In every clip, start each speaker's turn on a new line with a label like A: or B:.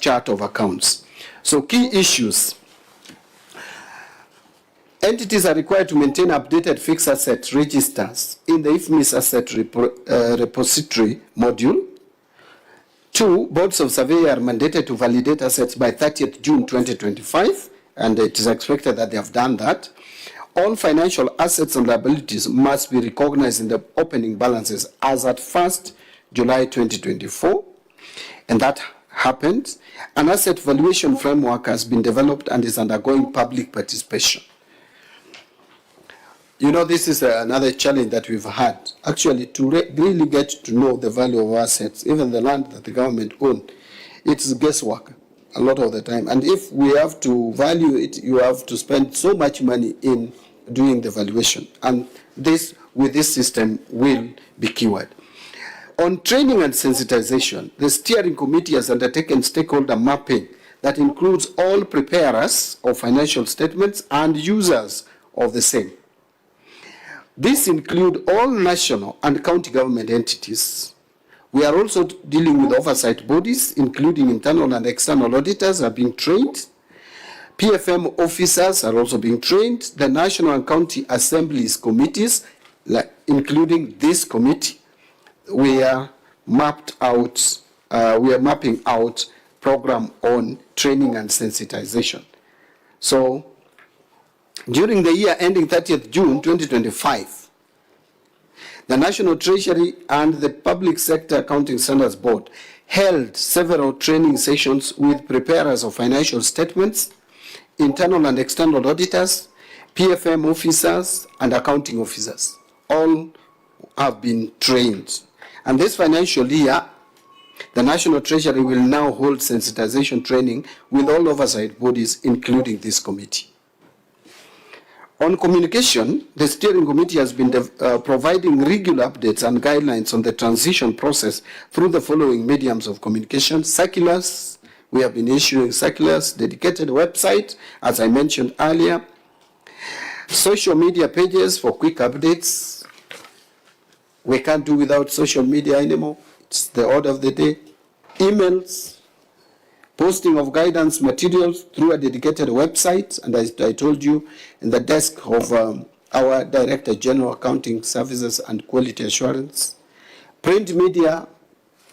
A: chart of accounts. So key issues. Entities are required to maintain updated fixed asset registers in the IFMIS asset repository module. 2, boards of survey are mandated to validate assets by 30th June 2025, and it is expected that they have done that. All financial assets and liabilities must be recognized in the opening balances as at 1st July 2024, and that happened. An asset valuation framework has been developed and is undergoing public participation. You know, this is another challenge that we've had, actually, to really get to know the value of assets, even the land that the government owns. It's guesswork a lot of the time. And if we have to value it, you have to spend so much money in doing the valuation. And this, with this system, will be keyword. On training and sensitization, the steering committee has undertaken stakeholder mapping that includes all preparers of financial statements and users of the same. These include all national and county government entities. We are also dealing with oversight bodies, including internal and external auditors are being trained. PFM officers are also being trained. The national and county assemblies committees, including this committee, we are mapping out program on training and sensitization. So, during the year ending 30th June 2025, the National Treasury and the Public Sector Accounting Standards Board held several training sessions with preparers of financial statements, internal and external auditors, PFM officers, and accounting officers. All have been trained. And this financial year, the National Treasury will now hold sensitization training with all oversight bodies, including this committee. On communication, the steering committee has been providing regular updates and guidelines on the transition process through the following mediums of communication: circulars. We have been issuing circulars, dedicated website, as I mentioned earlier, social media pages for quick updates. We can't do without social media anymore. It's the order of the day. Emails, posting of guidance materials through a dedicated website, and as I told you, in the desk of our Director General Accounting Services and Quality Assurance, print media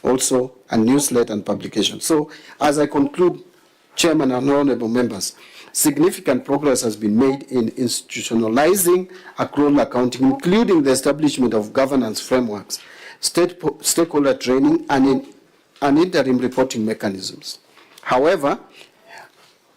A: also, and newsletter and publication. So, as I conclude, Chairman and Honorable Members, significant progress has been made in institutionalizing accrual accounting, including the establishment of governance frameworks, stakeholder training, and interim reporting mechanisms. However,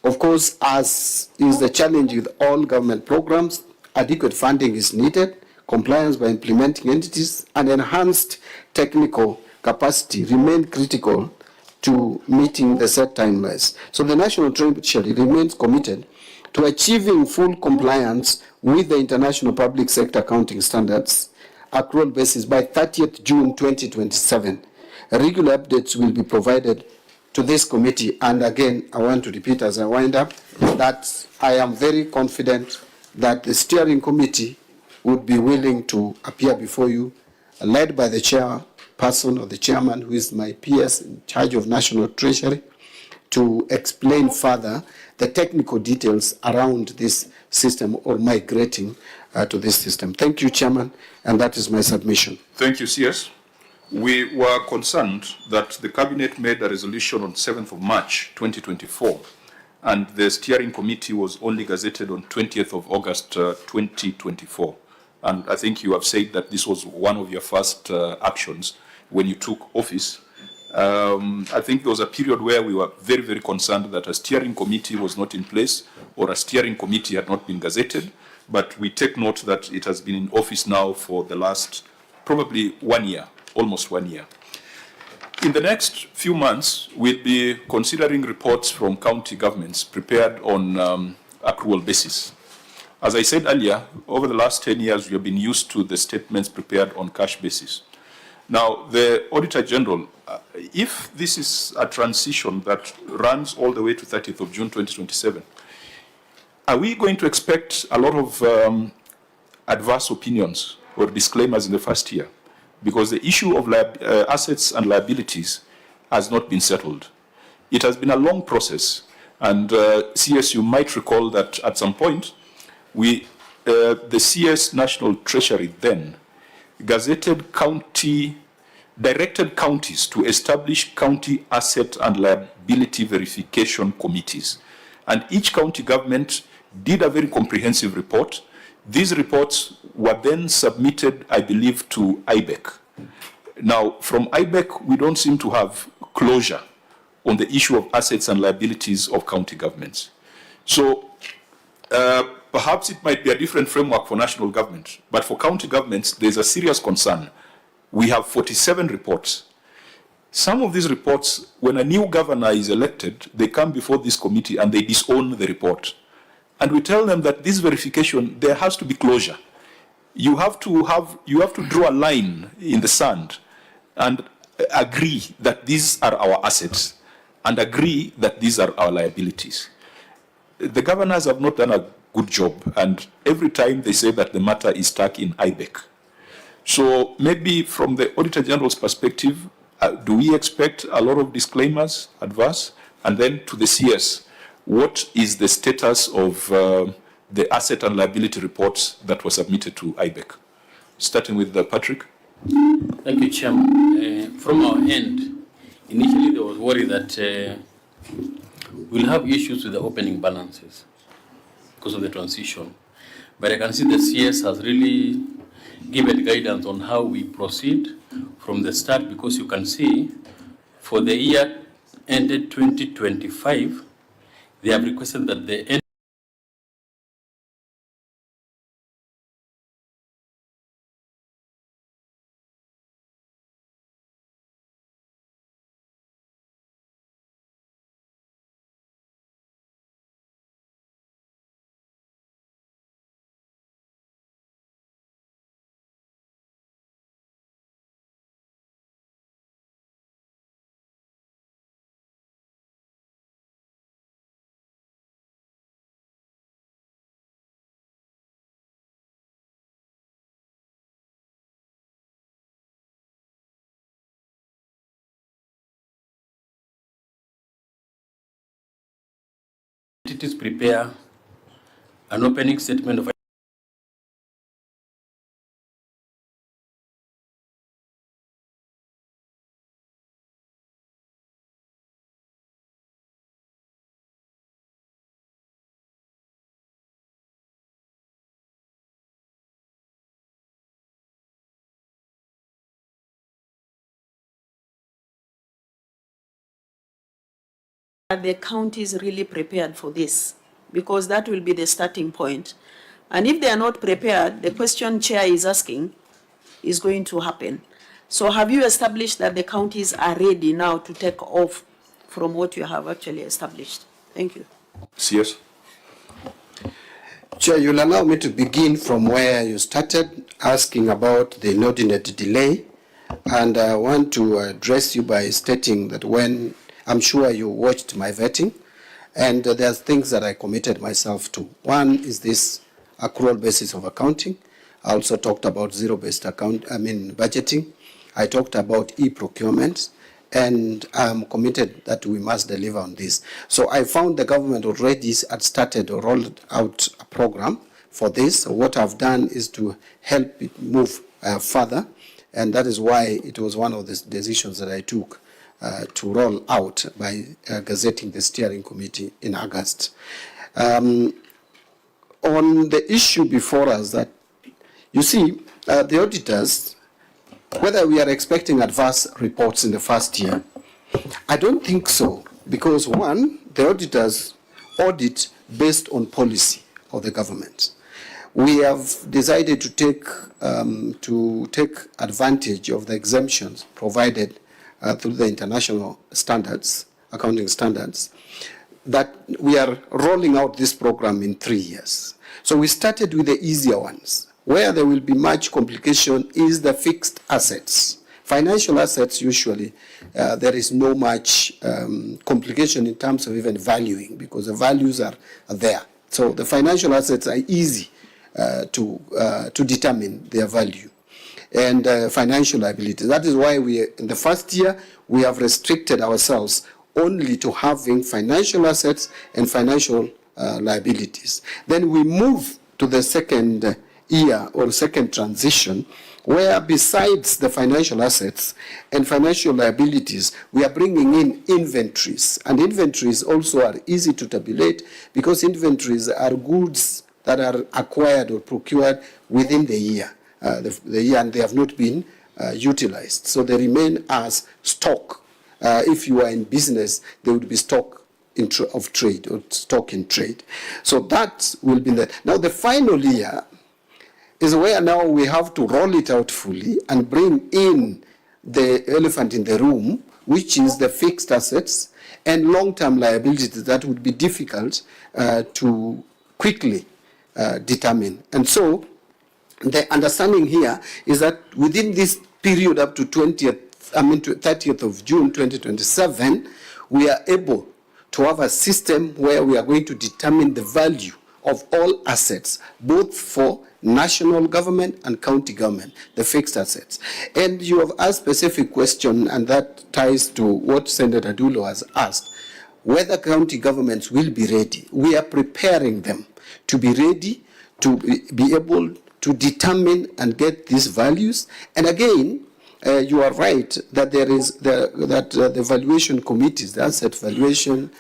A: of course, as is the challenge with all government programs, adequate funding is needed, compliance by implementing entities, and enhanced technical capacity remain critical to meeting the set timelines. So the National Treasury remains committed to achieving full compliance with the International Public Sector Accounting Standards accrual basis by 30th June 2027. Regular updates will be provided to this committee, and again, I want to repeat as I wind up that I am very confident that the steering committee would be willing to appear before you, led by the chairperson or the chairman, who is my PS in charge of National Treasury, to explain further the technical details around this system or migrating to this system. Thank you, Chairman, and that is my submission.
B: Thank you, CS. We were concerned that the Cabinet made a resolution on 7th of March 2024, and the steering committee was only gazetted on 20th of August 2024. And I think you have said that this was one of your first actions when you took office. I think there was a period where we were very, very concerned that a steering committee was not in place or a steering committee had not been gazetted, but we take note that it has been in office now for the last probably 1 year. Almost 1 year. In the next few months, we'll be considering reports from county governments prepared on accrual basis. As I said earlier, over the last 10 years, we have been used to the statements prepared on cash basis. Now, the Auditor General, if this is a transition that runs all the way to 30th of June 2027, are we going to expect a lot of adverse opinions or disclaimers in the first year? Because the issue of assets and liabilities has not been settled. It has been a long process, and CS, you might recall that at some point, the CS National Treasury then directed counties to establish county asset and liability verification committees. And each county government did a very comprehensive report. These reports were then submitted, I believe, to IBEC. Now, from IBEC, we don't seem to have closure on the issue of assets and liabilities of county governments. So perhaps it might be a different framework for national government, but for county governments, there's a serious concern. We have 47 reports. Some of these reports, when a new governor is elected, they come before this committee and they disown the report. And we tell them that this verification, there has to be closure. You have to draw a line in the sand and agree that these are our assets and agree that these are our liabilities. The governors have not done a good job, and every time they say that the matter is stuck in IBEC. So maybe from the Auditor General's perspective, do we expect a lot of disclaimers, adverse? And then to the CS, what is the status of the asset and liability reports that were submitted to IBEC? Starting with Patrick.
C: Thank you, Chairman. From our end, initially there was worry that we'll have issues with the opening balances because of the transition. But I can see the CS has really given guidance on how we proceed from the start, because you can see for the year ended 2025, they have requested that the end entities prepare an opening statement of
D: Are the counties really prepared for this? Because that will be the starting point. And if they are not prepared, the question Chair is asking is going to happen. So have you established that the counties are ready now to take off from what you have actually established? Thank you.
B: CS.
A: Chair, you'll allow me to begin from where you started, asking about the inordinate delay. And I want to address you by stating that when I'm sure you watched my vetting, and there's things that I committed myself to. One is this accrual basis of accounting. I also talked about zero-based budgeting. I talked about e-procurement, and I'm committed that we must deliver on this. So I found the government already had started or rolled out a program for this. So what I've done is to help it move further, and that is why it was one of the decisions that I took to roll out by gazetting the steering committee in August. On the issue before us, that you see, the auditors, whether we are expecting adverse reports in the first year, I don't think so, because one, the auditors audit based on policy of the government. We have decided to take advantage of the exemptions provided through the international standards, accounting standards, that we are rolling out this program in 3 years. So we started with the easier ones. Where there will be much complication is the fixed assets. Financial assets, usually, there is no much complication in terms of even valuing, because the values are there. So the financial assets are easy to determine their value. And financial liability. That is why we, in the first year, we have restricted ourselves only to having financial assets and financial liabilities. Then we move to the second year or second transition, where besides the financial assets and financial liabilities, we are bringing in inventories. And inventories also are easy to tabulate because inventories are goods that are acquired or procured within the year, and they have not been utilized. So they remain as stock. If you are in business, they would be stock of trade or stock in trade. So that will be the. Now the final year is where now we have to roll it out fully and bring in the elephant in the room, which is the fixed assets and long-term liabilities that would be difficult to quickly determine. And so the understanding here is that within this period up to 30th of June 2027, we are able to have a system where we are going to determine the value of all assets, both for national government and county government, the fixed assets. And you have asked a specific question, and that ties to what Senator Dulo has asked, whether county governments will be ready. We are preparing them to be ready to be able to determine and get these values. And again, you are right that there is the valuation committees, the asset valuation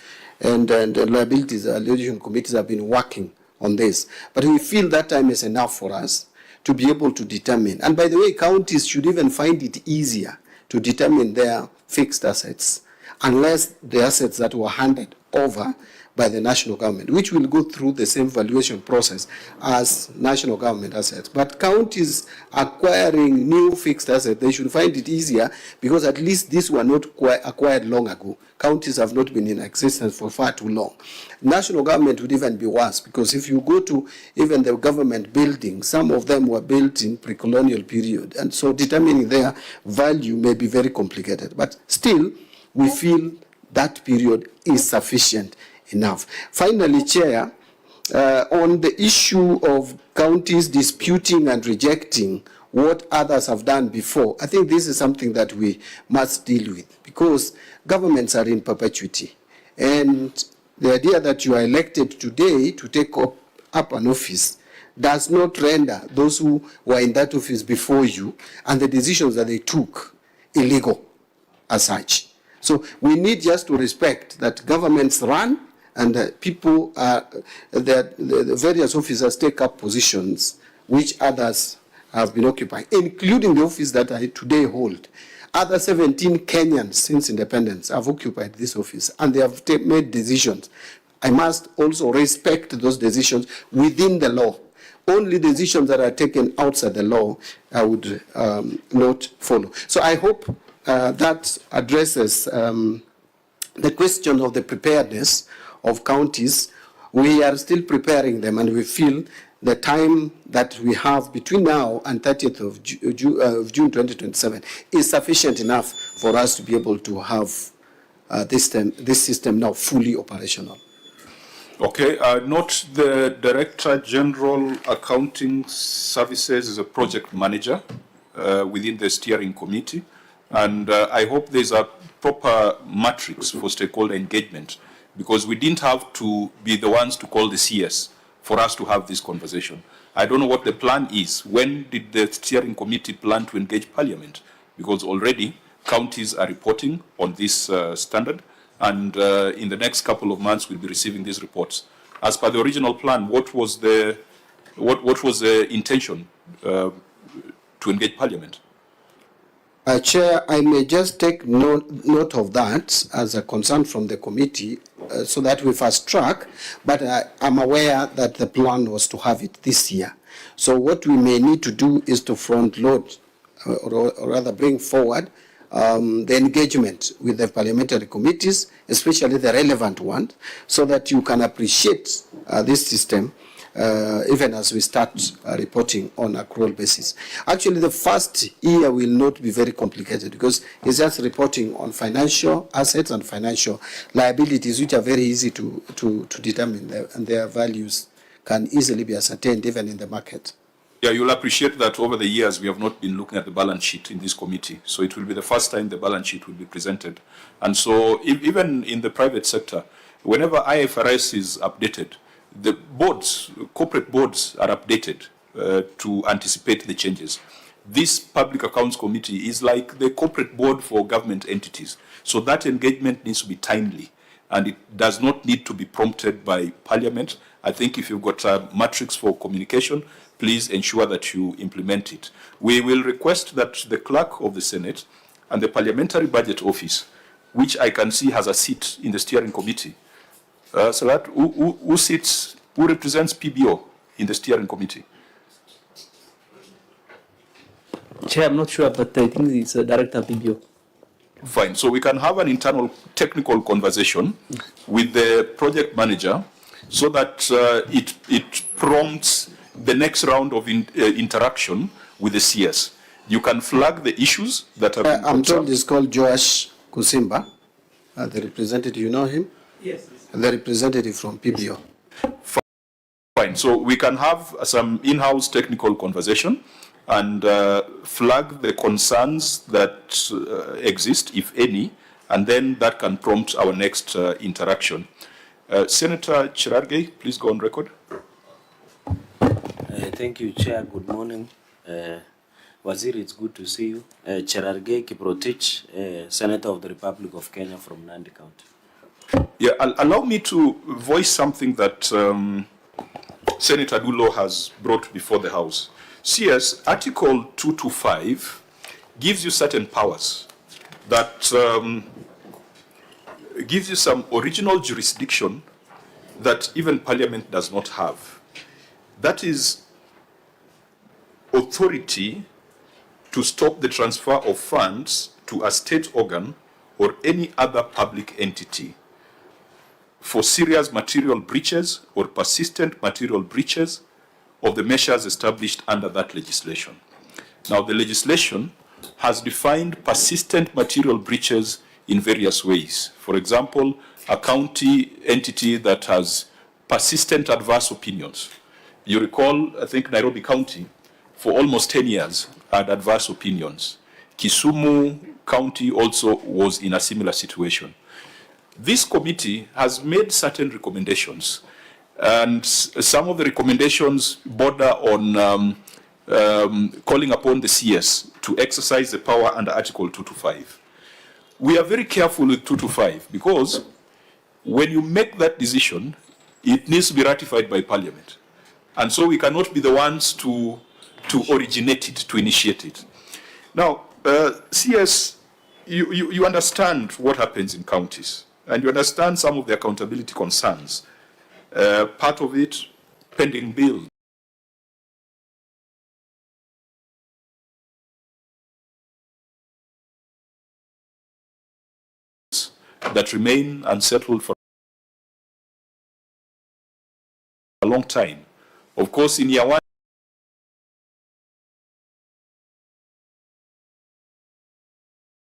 A: and liabilities valuation committees have been working on this. But we feel that time is enough for us to be able to determine. And by the way, counties should even find it easier to determine their fixed assets unless the assets that were handed over by the national government, which will go through the same valuation process as national government assets. But counties acquiring new fixed assets, they should find it easier because at least these were not acquired long ago. Counties have not been in existence for far too long. National government would even be worse because if you go to even the government buildings, some of them were built in pre-colonial period. And so determining their value may be very complicated. But still, we feel that period is sufficient enough. Finally, Chair, on the issue of counties disputing and rejecting what others have done before, I think this is something that we must deal with because governments are in perpetuity. And the idea that you are elected today to take up an office does not render those who were in that office before you and the decisions that they took illegal as such. So we need just to respect that governments run and people, the various officers take up positions which others have been occupying, including the office that I today hold. Other 17 Kenyans since independence have occupied this office and they have made decisions. I must also respect those decisions within the law. Only decisions that are taken outside the law I would not follow. So I hope that addresses the question of the preparedness of counties. We are still preparing them, and we feel the time that we have between now and 30th of June 2027 is sufficient enough for us to be able to have this system now fully operational.
B: Okay, note the Director General Accounting Services is a project manager within the steering committee, and I hope there's a proper matrix for stakeholder engagement, because we didn't have to be the ones to call the CS for us to have this conversation. I don't know what the plan is. When did the steering committee plan to engage Parliament? Because already counties are reporting on this standard, and in the next couple of months we'll be receiving these reports. As per the original plan, what was the intention to engage Parliament?
A: Chair, I may just take note of that as a concern from the committee so that we fast track, but I'm aware that the plan was to have it this year. So what we may need to do is to front load, or rather bring forward the engagement with the parliamentary committees, especially the relevant ones, so that you can appreciate this system even as we start reporting on accrual basis. Actually, the first year will not be very complicated because it's just reporting on financial assets and financial liabilities, which are very easy to determine, and their values can easily be ascertained even in the market.
B: Yeah, you'll appreciate that over the years we have not been looking at the balance sheet in this committee. So it will be the first time the balance sheet will be presented. And so even in the private sector, whenever IFRS is updated, the boards, corporate boards are updated to anticipate the changes. This Public Accounts Committee is like the corporate board for government entities. So that engagement needs to be timely, and it does not need to be prompted by Parliament. I think if you've got a matrix for communication, please ensure that you implement it. We will request that the Clerk of the Senate and the Parliamentary Budget Office, which I can see has a seat in the steering committee, so that who represents PBO in the steering committee?
E: Chair, I'm not sure, but I think it's Director PBO.
B: Fine. So we can have an internal technical conversation with the project manager so that it prompts the next round of interaction with the CS. You can flag the issues that have been
A: I'm told it's called Joash Kusimba, the representative. You know him?
E: Yes.
A: The representative from PBO.
B: Fine. So we can have some in-house technical conversation and flag the concerns that exist, if any, and then that can prompt our next interaction. Senator Cherargei, please go on record.
F: Thank you, Chair. Good morning. Waziri, it's good to see you. Cherargei Kiprotich, Senator of the Republic of Kenya from Nandi County.
B: Yeah, allow me to voice something that Senator Dulo has brought before the House. CS, Article 225 gives you certain powers that gives you some original jurisdiction that even Parliament does not have. That is authority to stop the transfer of funds to a state organ or any other public entity for serious material breaches or persistent material breaches of the measures established under that legislation. Now, the legislation has defined persistent material breaches in various ways. For example, a county entity that has persistent adverse opinions. You recall, I think Nairobi County, for almost 10 years, had adverse opinions. Kisumu County also was in a similar situation. This committee has made certain recommendations, and some of the recommendations border on calling upon the CS to exercise the power under Article 225. We are very careful with 225 because when you make that decision, it needs to be ratified by Parliament. And so we cannot be the ones to originate it, to initiate it. Now, CS, you understand what happens in counties, and you understand some of the accountability concerns. Part of it, pending bills. That remain unsettled for a long time. Of course, in year one,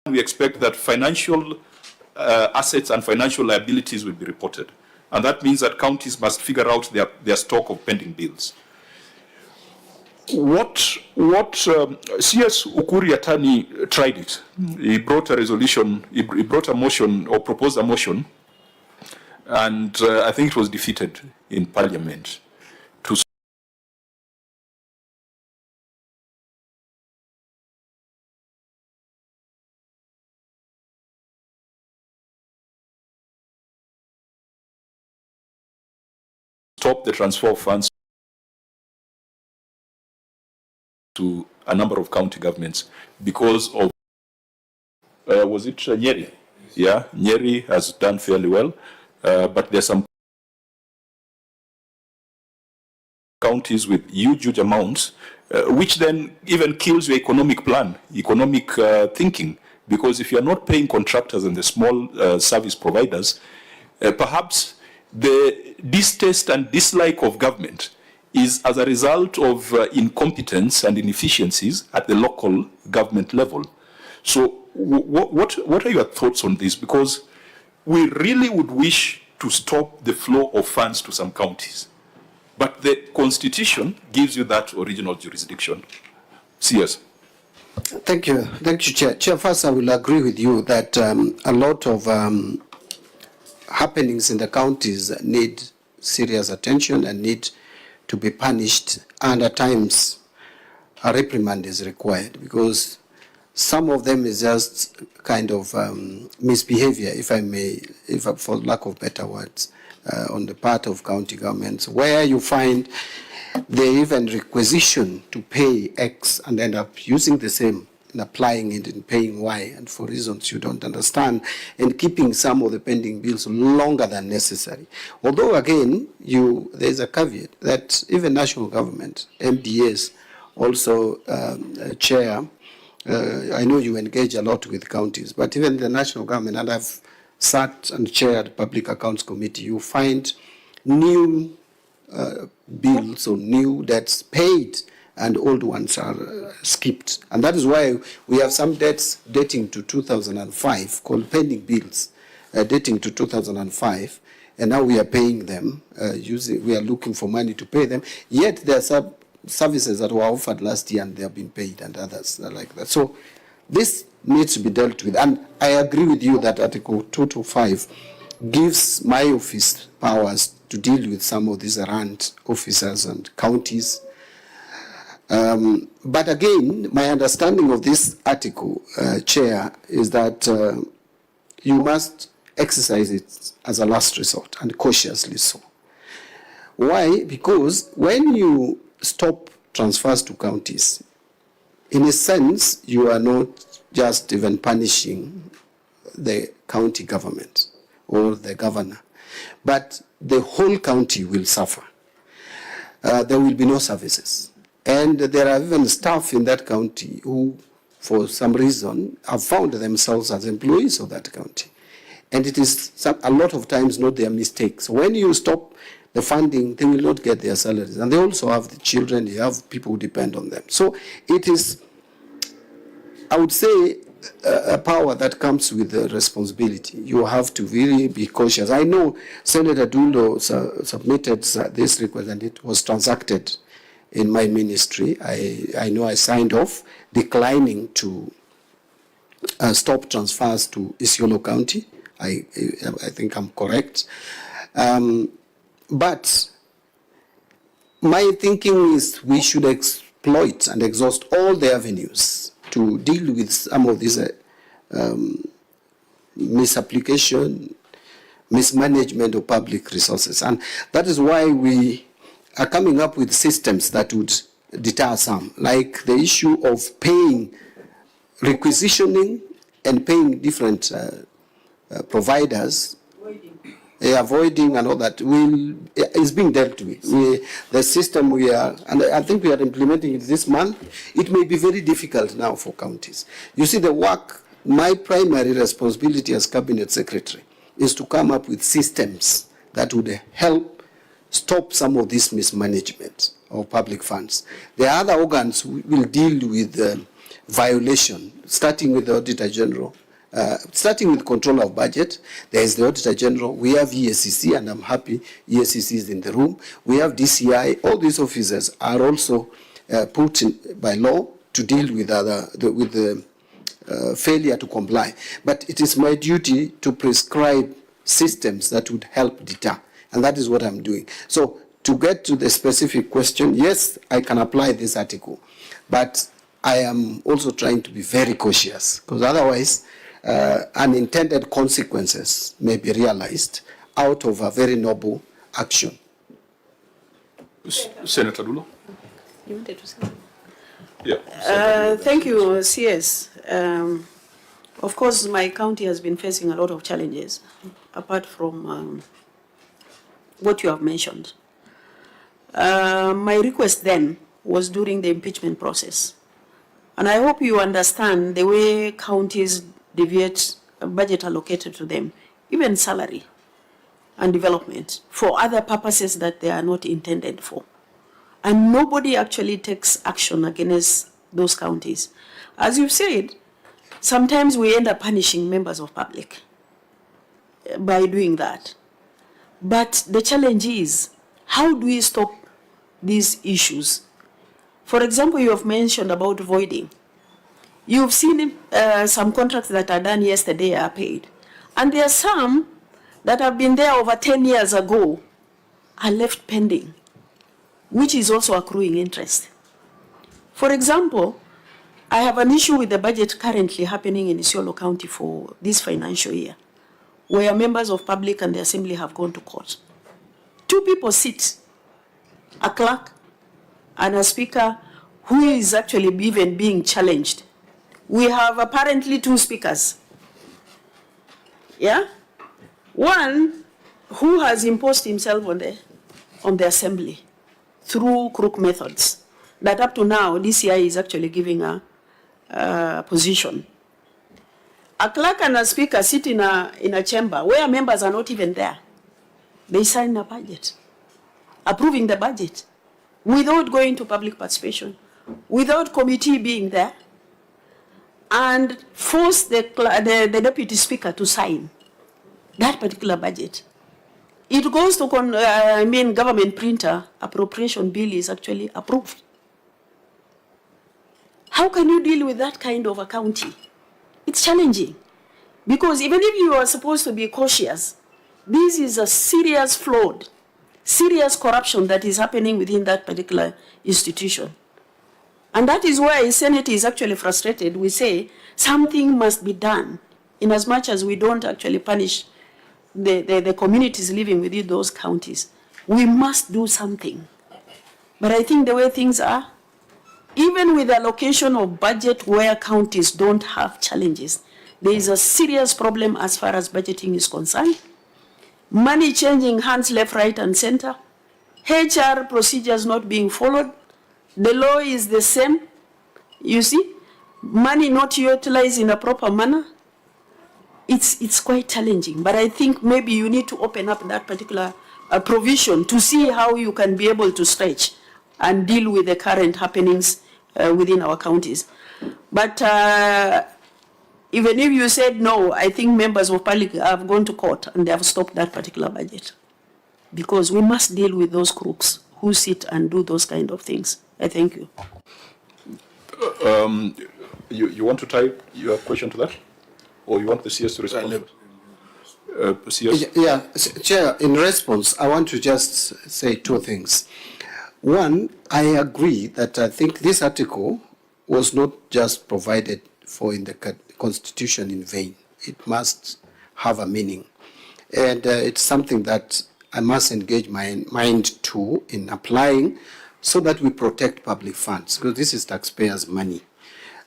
B: we expect that financial assets and financial liabilities will be reported. And that means that counties must figure out their stock of pending bills. What CS Ukuri Atani tried it. He brought a resolution, he brought a motion or proposed a motion, and I think it was defeated in Parliament to stop the transfer of funds to a number of county governments because of, was it Nyeri? Yeah, Nyeri has done fairly well, but there's some counties with huge amounts, which then even kills your economic plan, economic thinking, because if you're not paying contractors and the small service providers, perhaps the distaste and dislike of government is as a result of incompetence and inefficiencies at the local government level. So what are your thoughts on this? Because we really would wish to stop the flow of funds to some counties. But the Constitution gives you that original jurisdiction. CS.
A: Thank you, Chair. Chair, first I will agree with you that a lot of happenings in the counties need serious attention and need to be punished, and at times a reprimand is required, because some of them is just kind of misbehavior, if I may, for lack of better words, on the part of county governments, where you find they even requisition to pay X and end up using the same and applying it and paying Y, and for reasons you don't understand, and keeping some of the pending bills longer than necessary. Although, again, there's a caveat that even national government, MDAs, also, Chair, I know you engage a lot with counties, but even the national government, and I've sat and chaired Public Accounts Committee, you find new bills or new debts paid and old ones are skipped. And that is why we have some debts dating to 2005 called pending bills dating to 2005, and now we are paying them, we are looking for money to pay them, yet there are some services that were offered last year and they have been paid, and others are like that. So this needs to be dealt with. And I agree with you that Article 225 gives my office powers to deal with some of these errant officers and counties. But again, my understanding of this article, Chair, is that you must exercise it as a last resort, and cautiously so. Why? Because when you stop transfers to counties, in a sense, you are not just even punishing the county government or the governor, but the whole county will suffer. There will be no services. And there are even staff in that county who, for some reason, have found themselves as employees of that county. And it is a lot of times not their mistakes. When you stop the funding, they will not get their salaries. And they also have the children, they have people who depend on them. So it is, I would say, a power that comes with the responsibility. You have to really be cautious. I know Senator Dulo submitted this request and it was transacted in my ministry. I know I signed off declining to stop transfers to Isiolo County. I think I'm correct. But my thinking is we should exploit and exhaust all the avenues to deal with some of these misapplication, mismanagement of public resources. And that is why we are coming up with systems that would deter some, like the issue of paying, requisitioning and paying different providers, avoiding and all that is being dealt with. The system we are, and I think we are implementing it this month. It may be very difficult now for counties. You see, the work, my primary responsibility as Cabinet Secretary is to come up with systems that would help stop some of this mismanagement of public funds. The other organs will deal with violation, starting with the Auditor General. Starting with control of budget, there is the Auditor General, we have ESCC, and I'm happy ESCC is in the room. We have DCI. All these officers are also put in by law to deal with the failure to comply. But it is my duty to prescribe systems that would help deter, and that is what I'm doing. So to get to the specific question, yes, I can apply this article, but I am also trying to be very cautious, because otherwise unintended consequences may be realized out of a very noble action.
B: Senator Dulo?
D: You wanted to say?
B: Yeah.
D: Thank you, CS. Of course, my county has been facing a lot of challenges, apart from what you have mentioned. My request then was during the impeachment process. And I hope you understand the way counties deviate a budget allocated to them, even salary and development, for other purposes that they are not intended for. And nobody actually takes action against those counties. As you've said, sometimes we end up punishing members of public by doing that. But the challenge is, how do we stop these issues. For example, you have mentioned about voiding. You've seen some contracts that are done yesterday are paid. And there are some that have been there over 10 years ago are left pending, which is also accruing interest. For example, I have an issue with the budget currently happening in Isiolo County for this financial year, where members of public and the assembly have gone to court. 2 people sit, a clerk and a speaker who is actually even being challenged. We have apparently 2 speakers. Yeah? One who has imposed himself on the assembly through crook methods, that up to now, DCI is actually giving a position. A clerk and a speaker sit in a chamber where members are not even there. They sign a budget, approving the budget, without going to public participation, without committee being there, and force the deputy speaker to sign that particular budget. It goes to, government printer, appropriation bill is actually approved. How can you deal with that kind of a county? It's challenging. Because even if you are supposed to be cautious, this is a serious fraud, serious corruption that is happening within that particular institution. And that is why the Senate is actually frustrated. We say something must be done, in as much as we don't actually punish the communities living within those counties. We must do something. But I think the way things are, even with the allocation of budget where counties don't have challenges, there is a serious problem as far as budgeting is concerned. Money changing hands left, right, and center. HR procedures not being followed. The law is the same. You see, money not utilized in a proper manner. It's quite challenging. But I think maybe you need to open up that particular provision to see how you can be able to stretch and deal with the current happenings within our counties. But even if you said no, I think members of public have gone to court and they have stopped that particular budget. Because we must deal with those crooks who sit and do those kind of things. I thank you.
B: You want to type your question to that? Or you want the CS to respond? CS?
A: Yeah, Chair, in response, I want to just say 2 things. One, I agree that I think this article was not just provided for in the Constitution in vain. It must have a meaning. And it's something that I must engage my mind to in applying so that we protect public funds, because this is taxpayers' money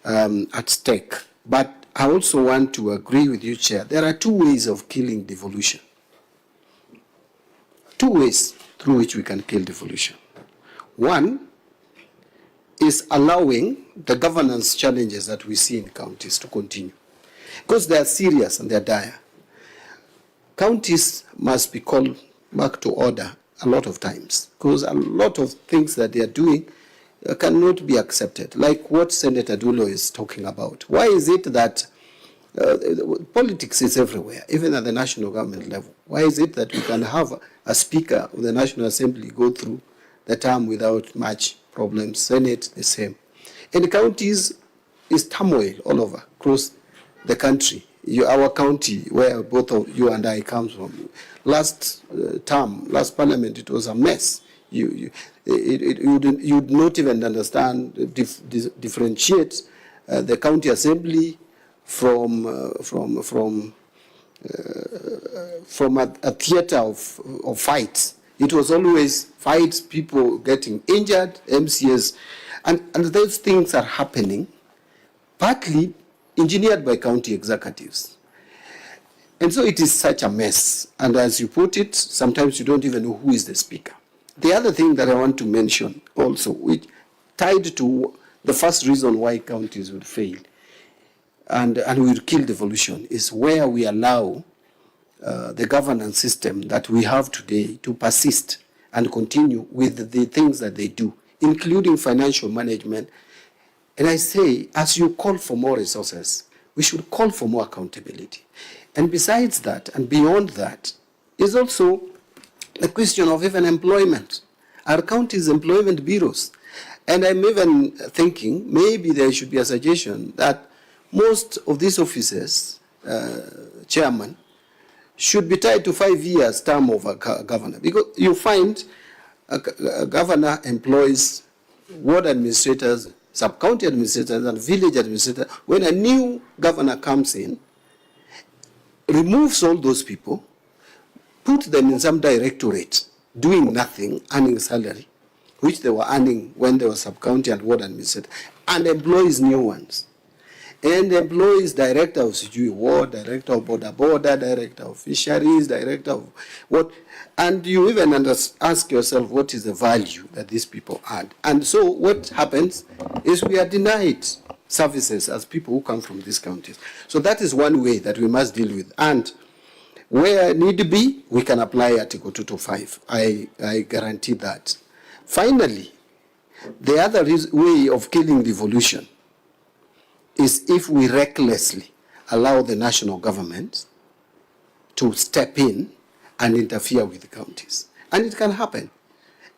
A: at stake. But I also want to agree with you, Chair. There are 2 ways of killing devolution. 2 ways through which we can kill devolution. One is allowing the governance challenges that we see in counties to continue, because they are serious and they are dire. Counties must be called back to order a lot of times, because a lot of things that they are doing cannot be accepted, like what Senator Dulo is talking about. Why is it that politics is everywhere, even at the national government level? Why is it that we can have a speaker of the National Assembly go through the term without much problems? Senate, the same. In counties, is turmoil all over, across the country. Our county, where both of you and I come from, last term, last parliament, it was a mess. You'd not even understand, differentiate the county assembly from a theater of fights. It was always fights, people getting injured, MCS, and those things are happening, partly engineered by county executives. And so it is such a mess. And as you put it, sometimes you don't even know who is the speaker. The other thing that I want to mention also, which tied to the first reason why counties would fail and would kill devolution, is where we allow the governance system that we have today to persist and continue with the things that they do, including financial management. And I say, as you call for more resources, we should call for more accountability. And besides that, and beyond that, is also the question of even employment. are counties' employment bureaus. And I'm even thinking maybe there should be a suggestion that most of these offices, chairman, should be tied to 5 years term of a governor. Because you find a governor employs ward administrators, sub-county administrators, and village administrators. When a new governor comes in, removes all those people, put them in some directorate, doing nothing, earning salary, which they were earning when they were sub-county and ward administrators, and employs new ones. And employs director of ward, director of border, director of fisheries, director of what, and you even ask yourself what is the value that these people add. And so what happens is we are denied services as people who come from these counties. So that is one way that we must deal with. And where need be, we can apply Article 225. I guarantee that. Finally, the other way of killing devolution is if we recklessly allow the national government to step in and interfere with the counties. And it can happen.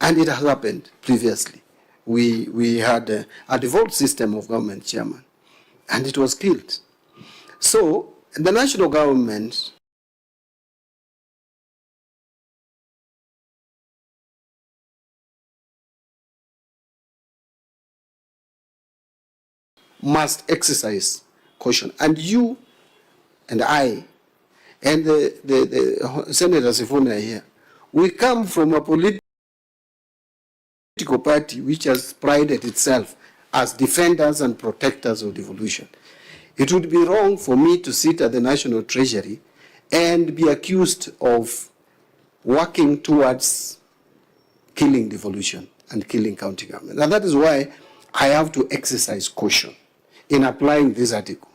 A: And it has happened previously. We had a devolved system of government, chairman, and it was killed. So the national government must exercise caution. And you and I and the Senator Sifuna here, we come from a political party which has prided itself as defenders and protectors of devolution. It would be wrong for me to sit at the National Treasury and be accused of working towards killing devolution and killing county government. And that is why I have to exercise caution in applying this article,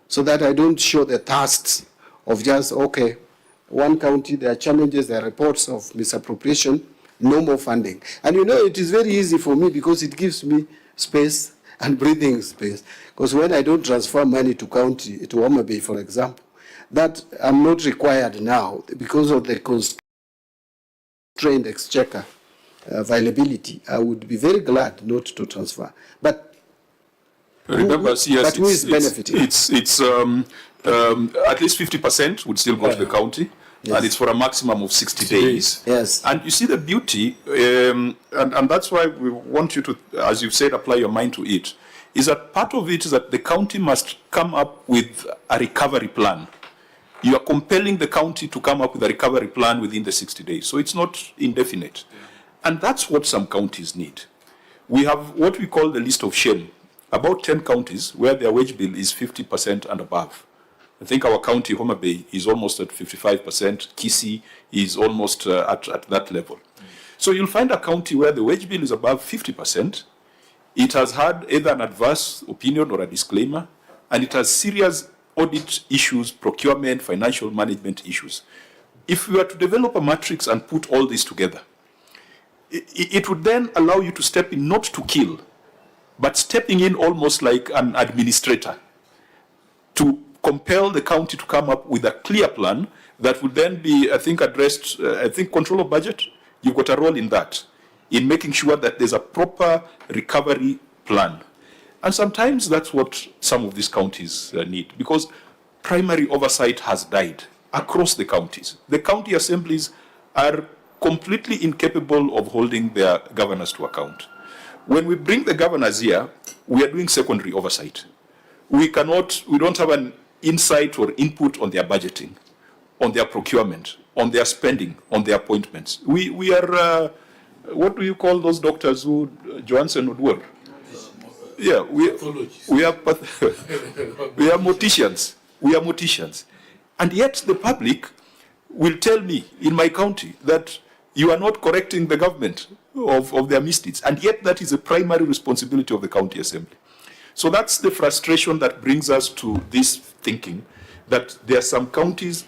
A: so that I don't show the thirst of just, okay, one county, there are challenges, there are reports of misappropriation, no more funding. And you know, it is very easy for me because it gives me space and breathing space. Because when I don't transfer money to county, to Homa Bay, for example, that I'm not required now because of the constrained exchequer availability, I would be very glad not to transfer. But
B: remember, yes,
A: who is benefiting?
B: It's at least 50% would still go to the county, yes. And it's for a maximum of 60 days.
A: Yes.
B: And you see the beauty, and that's why we want you to, as you've said, apply your mind to it, is that part of it is that the county must come up with a recovery plan. You are compelling the county to come up with a recovery plan within the 60 days. So it's not indefinite. Yeah. And that's what some counties need. We have what we call the list of shame. About 10 counties where their wage bill is 50% and above. I think our county, Homa Bay, is almost at 55%. Kisii is almost at that level. Mm. So you'll find a county where the wage bill is above 50%. It has had either an adverse opinion or a disclaimer, and it has serious audit issues, procurement, financial management issues. If we were to develop a matrix and put all this together, it would then allow you to step in, not to kill, but stepping in almost like an administrator to compel the county to come up with a clear plan that would then be, I think, addressed, I think control of budget, you've got a role in that, in making sure that there's a proper recovery plan. And sometimes that's what some of these counties need, because primary oversight has died across the counties. The county assemblies are completely incapable of holding their governors to account. When we bring the governors here, we are doing secondary oversight. We don't have an insight or input on their budgeting, on their procurement, on their spending, on their appointments. We are, what do you call those doctors who Johansen would work? Yeah, we are morticians. We are morticians. And yet the public will tell me in my county that you are not correcting the government of their misdeeds. And yet that is a primary responsibility of the county assembly. So that's the frustration that brings us to this thinking that there are some counties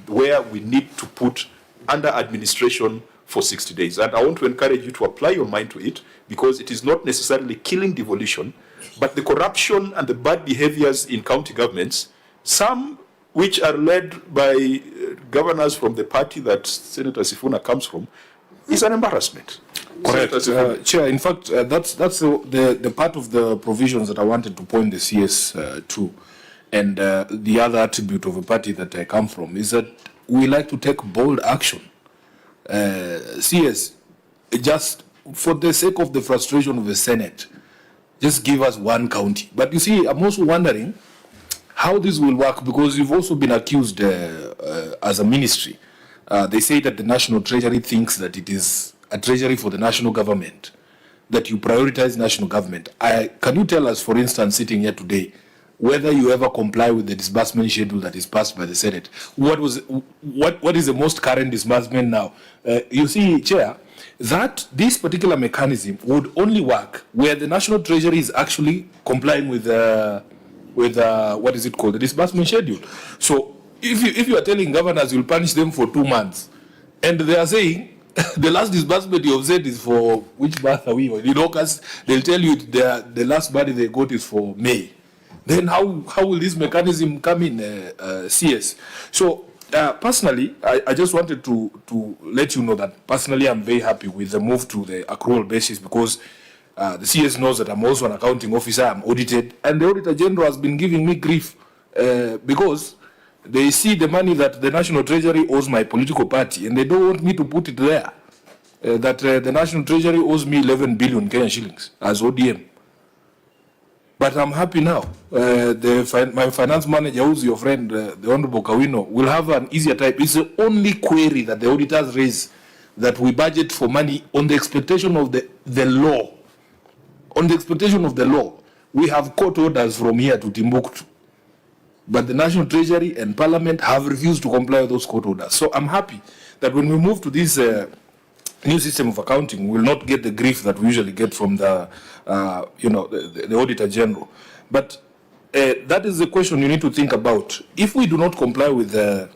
B: where we need to put under administration for 60 days. And I want to encourage you to apply your mind to it, because it is not necessarily killing devolution, but the corruption and the bad behaviors in county governments, some which are led by governors from the party that Senator Sifuna comes from, is an embarrassment.
G: Correct. Chair, in fact, that's the part of the provisions that I wanted to point the CS to. And the other attribute of a party that I come from is that we like to take bold action. CS, just for the sake of the frustration of the Senate, just give us one county. But you see, I'm also wondering how this will work, because you've also been accused as a ministry. They say that the National Treasury thinks that it is a treasury for the national government, that you prioritize national government. Can you tell us, for instance, sitting here today, whether you ever comply with the disbursement schedule that is passed by the Senate? What is the most current disbursement now? You see, Chair, that this particular mechanism would only work where the National Treasury is actually complying with what is it called, the disbursement schedule. So if you are telling governors you'll punish them for 2 months, and they are saying the last disbursement you have said is for which month are we on? In August, they'll tell you the last money they got is for May. Then how will this mechanism come in, CS? So personally, I just wanted to let you know that personally I'm very happy with the move to the accrual basis, because the CS knows that I'm also an accounting officer, I'm audited, and the Auditor General has been giving me grief because they see the money that the National Treasury owes my political party, and they don't want me to put it there. That the National Treasury owes me 11 billion Kenyan shillings as ODM. But I'm happy now. My finance manager, who's your friend, the Honorable Kawino, will have an easier time. It's the only query that the auditors raise, that we budget for money on the expectation of the law. On the expectation of the law. We have court orders from here to Timbuktu. But the National Treasury and Parliament have refused to comply with those court orders. So I'm happy that when we move to this new system of accounting, we will not get the grief that we usually get from the Auditor General. But that is the question you need to think about. If we do not comply with the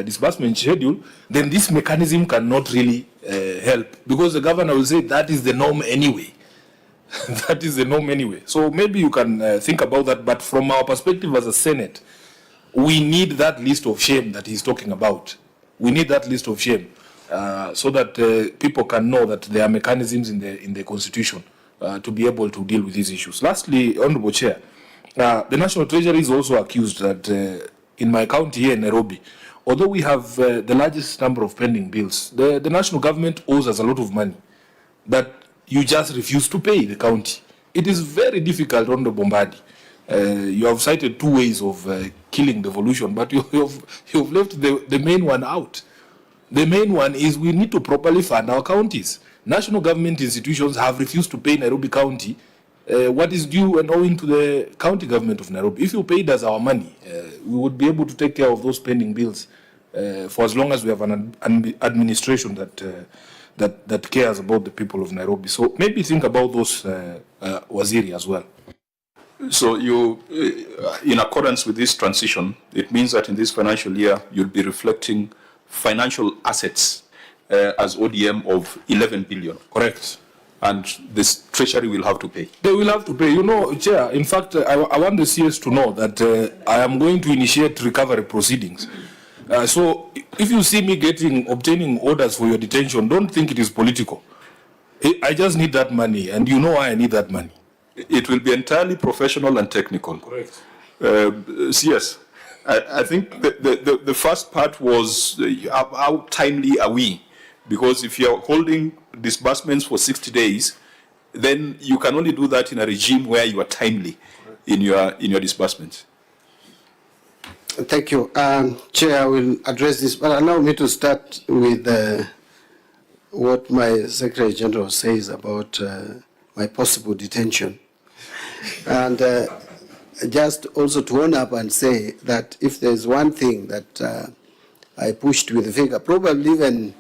G: disbursement schedule, then this mechanism cannot really help, because the governor will say that is the norm anyway. That is the norm anyway. So maybe you can think about that. But from our perspective as a Senate, we need that list of shame that he's talking about. We need that list of shame so that people can know that there are mechanisms in the Constitution to be able to deal with these issues. Lastly, Honorable Chair, the National Treasury is also accused that in my county here in Nairobi, although we have the largest number of pending bills, the national government owes us a lot of money that you just refuse to pay the county. It is very difficult, Honorable Mbadi. You have cited 2 ways of killing devolution, but you've left the main one out. The main one is we need to properly fund our counties. National government institutions have refused to pay Nairobi County what is due and owing to the county government of Nairobi. If you paid us our money, we would be able to take care of those pending bills for as long as we have an administration that cares about the people of Nairobi. So maybe think about those, Waziri, as well.
B: So you, in accordance with this transition, it means that in this financial year, you'll be reflecting financial assets as ODM of 11 billion.
G: Correct.
B: And this treasury will have to pay.
G: They will have to pay. You know, Chair, in fact, I want the CS to know that I am going to initiate recovery proceedings. So if you see me obtaining orders for your detention, don't think it is political. I just need that money, and you know why I need that money.
B: It will be entirely professional and technical.
G: Correct.
B: CS, I think the first part was how timely are we? Because if you're holding disbursements for 60 days, then you can only do that in a regime where you are timely in your disbursements.
A: Thank you. Chair, I will address this, but allow me to start with what my Secretary General says about my possible detention. And just also to own up and say that if there's one thing that I pushed with the figure, probably even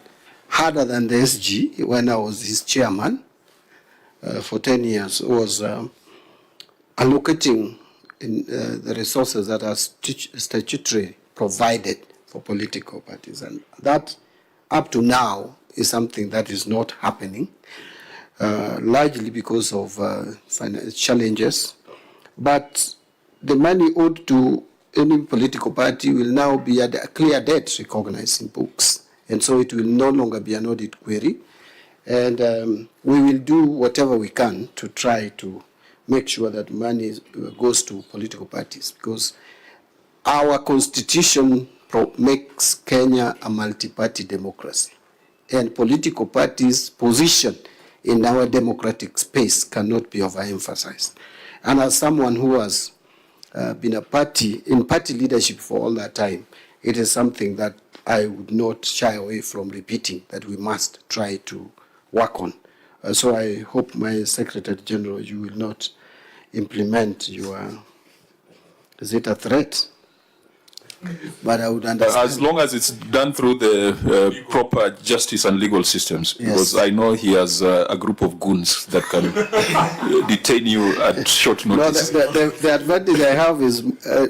A: harder than the SG when I was his chairman for 10 years, was allocating the resources that are statutory provided for political parties. And that, up to now, is something that is not happening, largely because of financial challenges. But the money owed to any political party will now be a clear debt recognized in books. And so it will no longer be an audit query. And we will do whatever we can to try to make sure that money goes to political parties, because our constitution makes Kenya a multi-party democracy, and political parties' position in our democratic space cannot be overemphasized. And as someone who has been in party leadership for all that time, it is something that I would not shy away from repeating, that we must try to work on. So I hope, my Secretary General, you will not implement your, is it a threat? But I would understand.
B: As long as it's done through the proper justice and legal systems, because I know he has a group of goons that can detain you at short notice.
A: No, the advantage I have is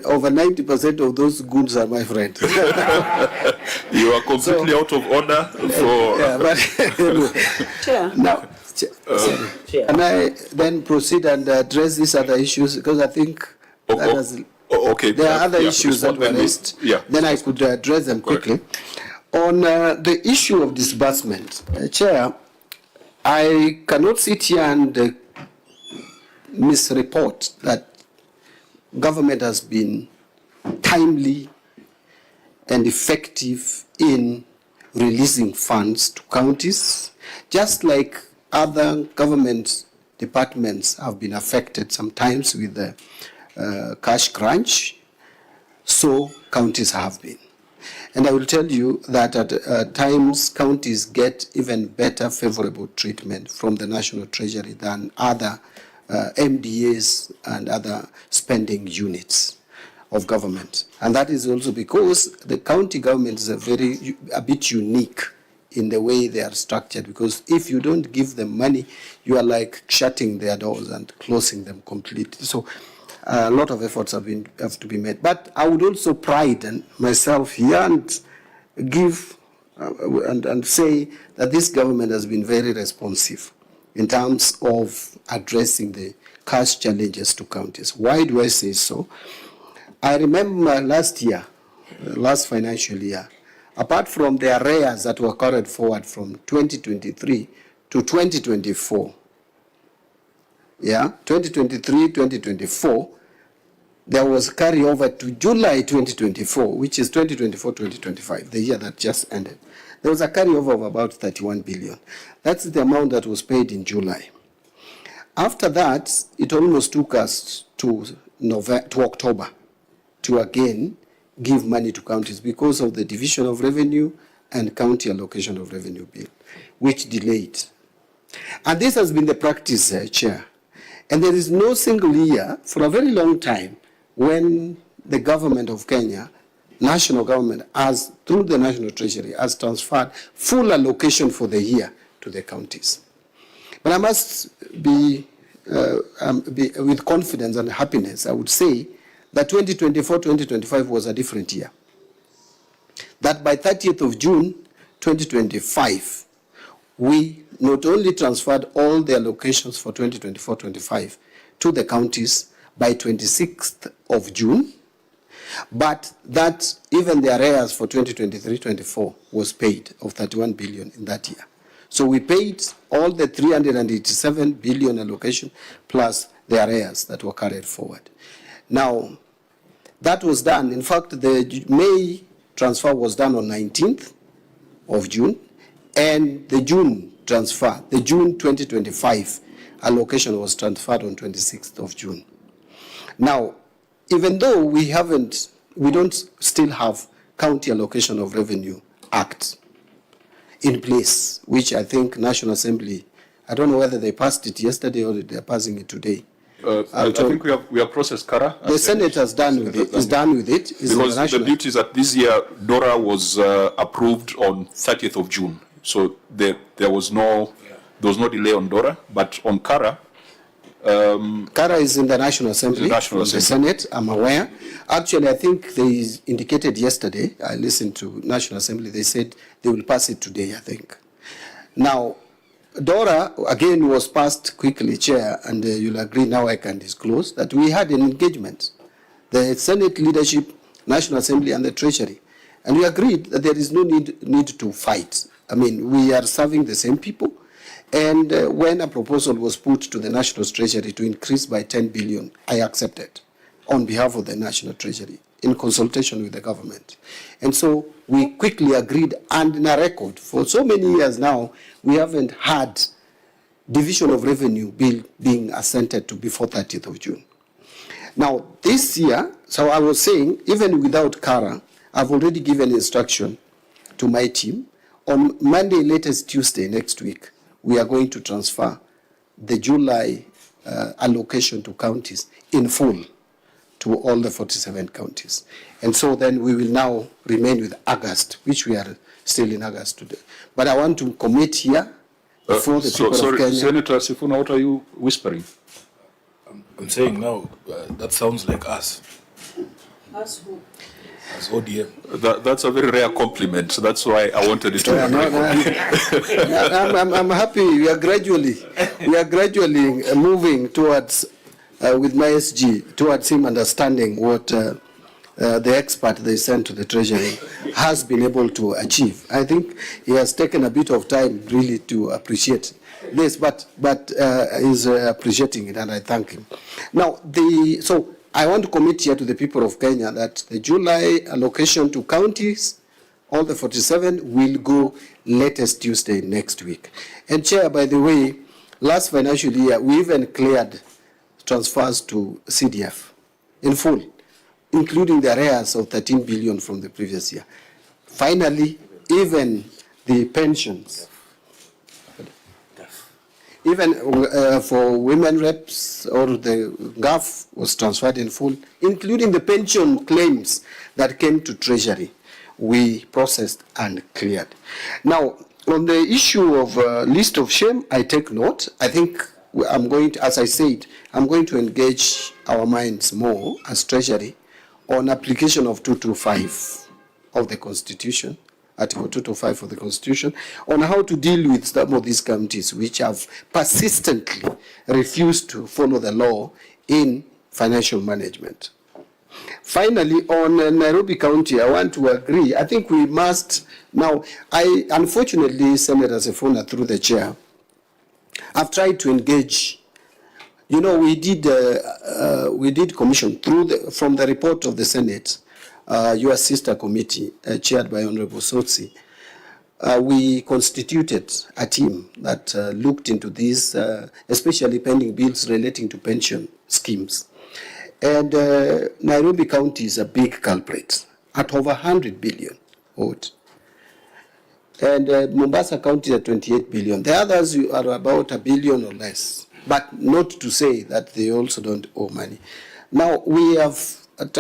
A: over 90% of those goons are my friends.
B: You are completely out of order for...
A: Yeah, but
D: Chair.
A: now, can I then proceed and address these other issues? Because I think that has...
B: Okay.
A: There are other issues that were raised. Then I could address them quickly. On the issue of disbursement, Chair, I cannot sit here and misreport that government has been timely and effective in releasing funds to counties, just like other government departments have been affected sometimes with the cash crunch, so counties have been. And I will tell you that at times counties get even better favorable treatment from the National Treasury than other MDAs and other spending units of government. And that is also because the county government is a bit unique in the way they are structured, because if you don't give them money, you are like shutting their doors and closing them completely. So a lot of efforts have to be made. But I would also pride myself here and give and say that this government has been very responsive in terms of addressing the cash challenges to counties. Why do I say so? I remember last year, last financial year, apart from the arrears that were carried forward from 2023 to 2024, 2023, 2024, there was carryover to July 2024, which is 2024-2025, the year that just ended. There was a carryover of about 31 billion. That's the amount that was paid in July. After that, it almost took us to October to again give money to counties because of the division of revenue and county allocation of revenue bill, which delayed. And this has been the practice, Chair. And there is no single year for a very long time when the government of Kenya, national government, has, through the National Treasury, has transferred full allocation for the year to the counties. But I must be with confidence and happiness, I would say that 2024-2025 was a different year. That by 30th of June 2025, we not only transferred all the allocations for 2024-25 to the counties by 26th of June, but that even the arrears for 2023-24 was paid of 31 billion in that year. So we paid all the 387 billion allocation plus the arrears that were carried forward. Now, that was done. In fact, the May transfer was done on 19th of June, and the June transfer, the June 2025 allocation was transferred on 26th of June. Now, even though we don't still have County Allocation of Revenue Act in place, which I think National Assembly, I don't know whether they passed it yesterday or they're passing it today.
B: I think we have processed CARA.
A: The Senate has done with it. Is done with it.
B: Because the beauty is that this year DORA was approved on 30th of June, so there was no delay on DORA, but on CARA.
A: CARA is in the National Assembly, the Senate, I'm aware. Actually, I think they indicated yesterday, I listened to National Assembly, they said they will pass it today, I think. Now, DORA, again, was passed quickly, Chair, and you'll agree now I can disclose that we had an engagement. The Senate leadership, National Assembly, and the Treasury. And we agreed that there is no need to fight. I mean, we are serving the same people. And when a proposal was put to the National Treasury to increase by 10 billion, I accepted on behalf of the National Treasury in consultation with the government. And so we quickly agreed, and in a record, for so many years now, we haven't had division of revenue bill being assented to before 30th of June. Now, this year, so I was saying, even without Kara, I've already given instruction to my team. On Monday, latest Tuesday next week, we are going to transfer the July allocation to counties in full to all the 47 counties. And so then we will now remain with August, which we are still in August today. But I want to commit here before the people of Kenya.
B: Senator Sifuna, what are you whispering?
G: I'm saying now, that sounds like us.
D: Us who?
G: As ODM.
B: That's a very rare compliment. So that's why I wanted it to be.
A: I'm happy. We are gradually moving towards, with my SG, towards him understanding what the expert they sent to the Treasury has been able to achieve. I think he has taken a bit of time really to appreciate this, but he's appreciating it, and I thank him. Now, so I want to commit here to the people of Kenya that the July allocation to counties, all the 47, will go latest Tuesday next week. And Chair, by the way, last financial year, we even cleared transfers to CDF in full, including the arrears of 13 billion from the previous year. Finally, even the pensions, even for women reps or the GAF was transferred in full, including the pension claims that came to Treasury, we processed and cleared. Now, on the issue of list of shame, I take note. I think I'm going to, as I said, I'm going to engage our minds more as Treasury on application of 225 of the Constitution, Article 225 of the Constitution, on how to deal with some of these counties which have persistently refused to follow the law in financial management. Finally, on Nairobi County, I want to agree. I think we must now, unfortunately, Senator Sifuna, through the chair, I've tried to engage. You know, we did commission from the report of the Senate, your sister committee, chaired by Honorable Sotsi. We constituted a team that looked into these, especially pending bills relating to pension schemes. And Nairobi County is a big culprit at over 100 billion owed. And Mombasa County is at 28 billion. The others are about $1 billion or less, but not to say that they also don't owe money. Now,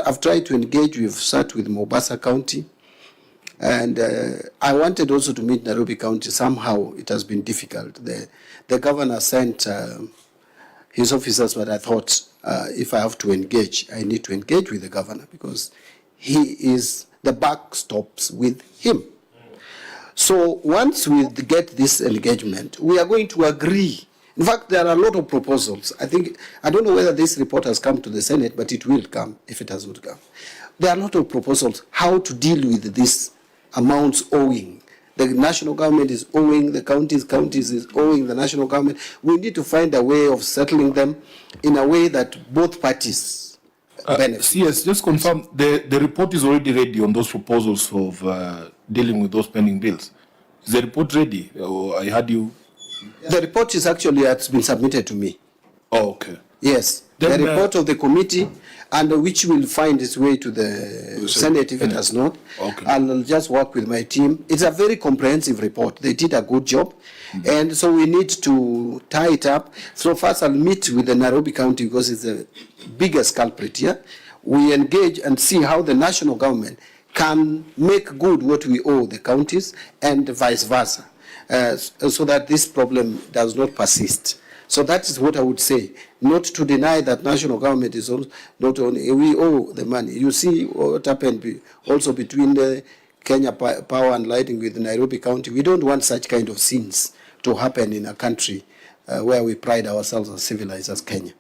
A: I've tried to engage, we've sat with Mombasa County, and I wanted also to meet Nairobi County. Somehow it has been difficult. The governor sent his officers, but I thought if I have to engage, I need to engage with the governor because the buck stops with him. So once we get this engagement, we are going to agree. In fact, there are a lot of proposals. I don't know whether this report has come to the Senate, but it will come if it has not come. There are a lot of proposals how to deal with these amounts owing. The national government is owing the counties is owing the national government. We need to find a way of settling them in a way that both parties benefit.
G: Yes, just confirm, the report is already ready on those proposals of dealing with those pending bills. Is the report ready? Or I had you...
A: The report is actually has been submitted to me.
G: Oh, okay.
A: Yes, then, the report of the committee, and which will find its way to the Senate if it has not.
G: Okay.
A: I'll just work with my team. It's a very comprehensive report. They did a good job, and so we need to tie it up. So first I'll meet with the Nairobi County because it's the biggest culprit here. We engage and see how the national government can make good what we owe the counties and vice versa, so that this problem does not persist. So that is what I would say, not to deny that national government is also, not only, we owe the money. You see what happened also between the Kenya Power and Lighting with Nairobi County. We don't want such kind of scenes to happen in a country where we pride ourselves as civilized as Kenya.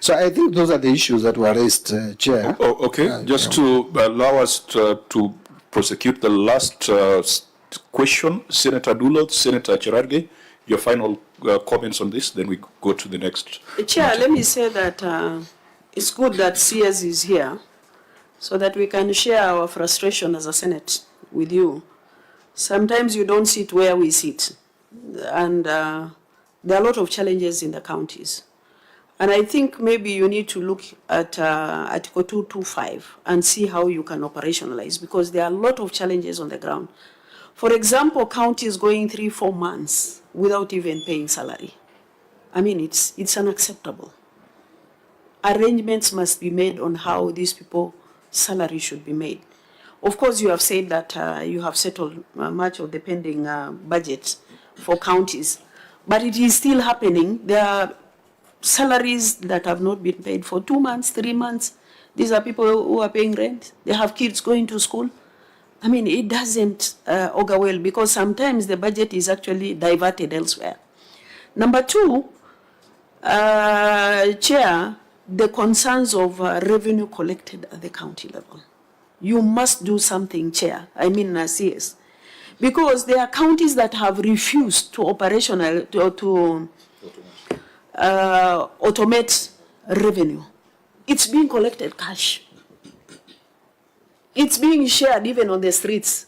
A: So I think those are the issues that were raised, Chair.
B: Okay, just to allow us to prosecute the last question, Senator Dulot, Senator Cherargei, your final comments on this, then we go to the next.
D: Chair, let me say that it's good that CS is here so that we can share our frustration as a Senate with you. Sometimes you don't sit where we sit, and there are a lot of challenges in the counties. And I think maybe you need to look at Article 225 and see how you can operationalize, because there are a lot of challenges on the ground. For example, counties going 3-4 months without even paying salary. I mean, it's unacceptable. Arrangements must be made on how these people salary should be made. Of course, you have said that you have settled much of the pending budget for counties, but it is still happening. There are salaries that have not been paid for 2 months, 3 months. These are people who are paying rent. They have kids going to school. I mean, it doesn't augur well, because sometimes the budget is actually diverted elsewhere. Number two, Chair, the concerns of revenue collected at the county level. You must do something, Chair, I mean CS, because there are counties that have refused to automate revenue. It's being collected cash. It's being shared even on the streets.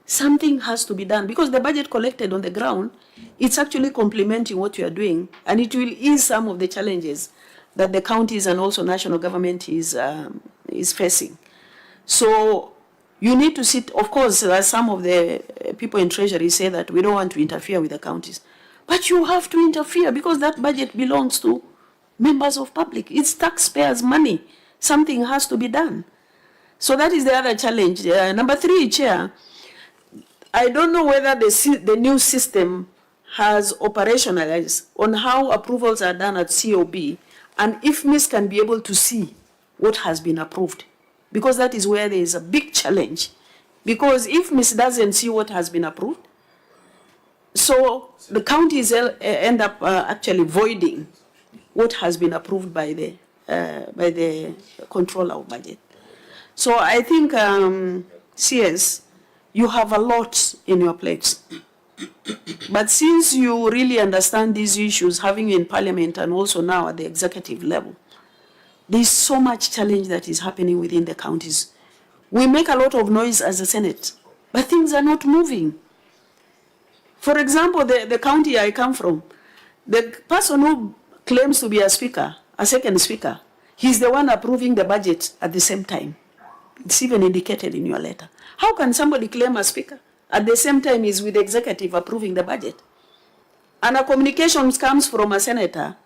D: Something has to be done, because the budget collected on the ground, it's actually complementing what you are doing, and it will ease some of the challenges that the counties and also national government is facing. So you need to sit, of course, some of the people in Treasury say that we don't want to interfere with the counties. But you have to interfere, because that budget belongs to members of public. It's taxpayers' money. Something has to be done. So that is the other challenge. Number three, Chair, I don't know whether the new system has operationalized on how approvals are done at COB, and if Ms. can be able to see what has been approved, because that is where there is a big challenge. Because if Ms. doesn't see what has been approved, so the counties end up actually voiding what has been approved by the controller of budget. So I think, CS, you have a lot in your plates. But since you really understand these issues, having in Parliament and also now at the executive level, there is so much challenge that is happening within the counties. We make a lot of noise as a Senate, but things are not moving. For example, the county I come from, the person who claims to be a speaker, a second speaker, he's the one approving the budget at the same time. It's even indicated in your letter. How can somebody claim a speaker at the same time he's with the executive approving the budget? And a communication comes from a senator.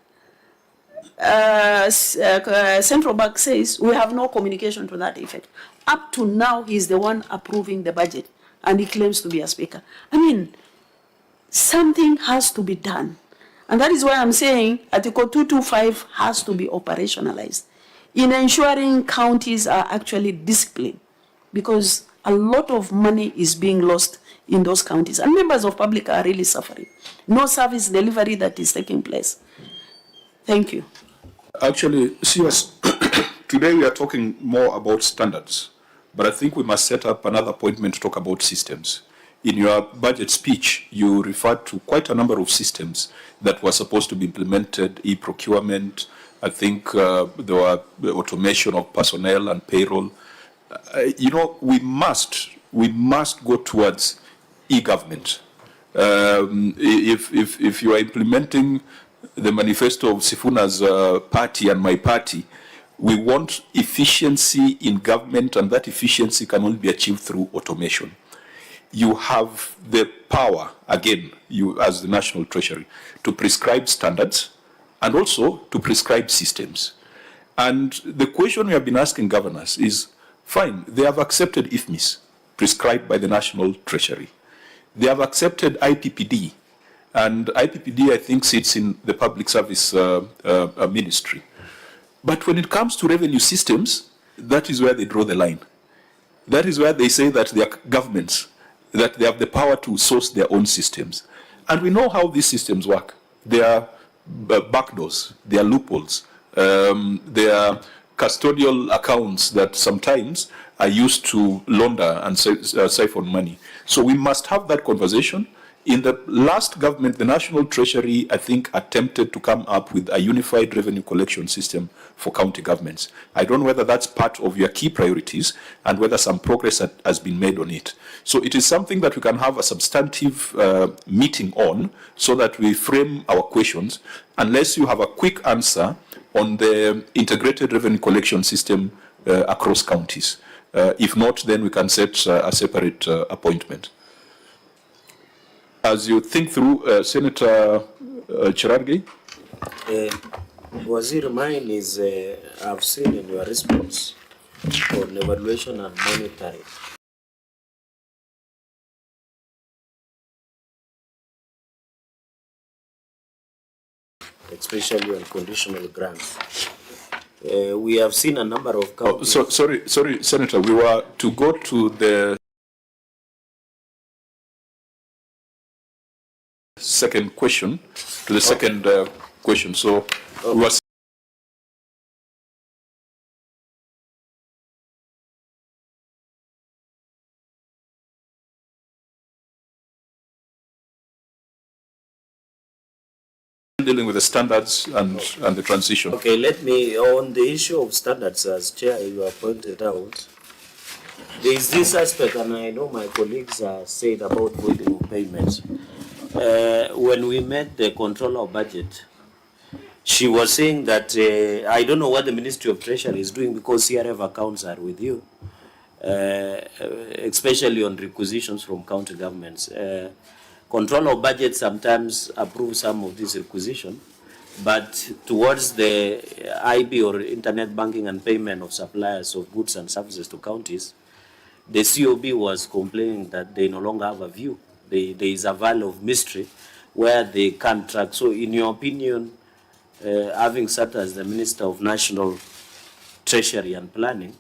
D: Central Bank says we have no communication to that effect. Up to now, he's the one approving the budget, and he claims to be a speaker. I mean, something has to be done. And that is why I'm saying Article 225 has to be operationalized in ensuring counties are actually disciplined, because a lot of money is being lost in those counties, and members of public are really suffering. No service delivery that is taking place. Thank you.
B: Actually, CS, today we are talking more about standards, but I think we must set up another appointment to talk about systems. In your budget speech, you referred to quite a number of systems that were supposed to be implemented, e-procurement. I think there were automation of personnel and payroll. You know, we must go towards e-government. If you are implementing the manifesto of Sifuna's party and my party, we want efficiency in government, and that efficiency can only be achieved through automation. You have the power, again, you as the National Treasury, to prescribe standards and also to prescribe systems. And the question we have been asking governors is, fine, they have accepted IFMIS, prescribed by the National Treasury. They have accepted IPPD, and IPPD, I think, sits in the Public Service Ministry. But when it comes to revenue systems, that is where they draw the line. That is where they say that they are governments, that they have the power to source their own systems. And we know how these systems work. They are backdoors, they are loopholes, they are custodial accounts that sometimes are used to launder and siphon money. So we must have that conversation In the last government, the National Treasury, I think, attempted to come up with a unified revenue collection system for county governments. I don't know whether that's part of your key priorities and whether some progress has been made on it. So it is something that we can have a substantive meeting on so that we frame our questions, unless you have a quick answer on the integrated revenue collection system across counties. If not, then we can set a separate appointment. As you think through, Senator Cherargei?
F: Waziri, mine is, I've seen in your response on evaluation and monitoring. Especially on conditional grants. We have seen a number of counties.
B: Sorry, Senator, we were to go to the second question, question. So we were dealing with the standards and the transition.
F: Okay, let me, on the issue of standards, as Chair, you have pointed out, there is this aspect, and I know my colleagues said about voiding of payments. When we met the controller of budget, she was saying that, I don't know what the Ministry of Treasury is doing because CRF accounts are with you, especially on requisitions from county governments. Controller of budget sometimes approves some of these requisitions, but towards the IB or internet banking and payment of suppliers of goods and services to counties, the COB was complaining that they no longer have a view. There is a veil of mystery where they can't track. So in your opinion, having sat as the Minister of National Treasury and Planning,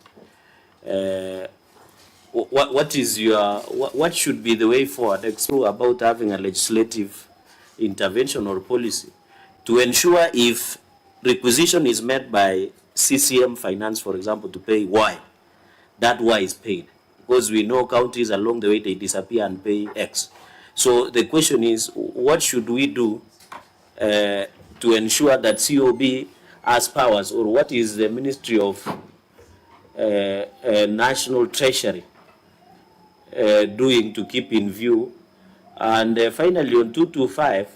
F: what is your, what should be the way forward about having a legislative intervention or policy to ensure if requisition is made by CCM Finance, for example, to pay Y, that Y is paid? Because we know counties along the way they disappear and pay X. So the question is, what should we do to ensure that COB has powers, or what is the Ministry of National Treasury doing to keep in view? And finally, on 225,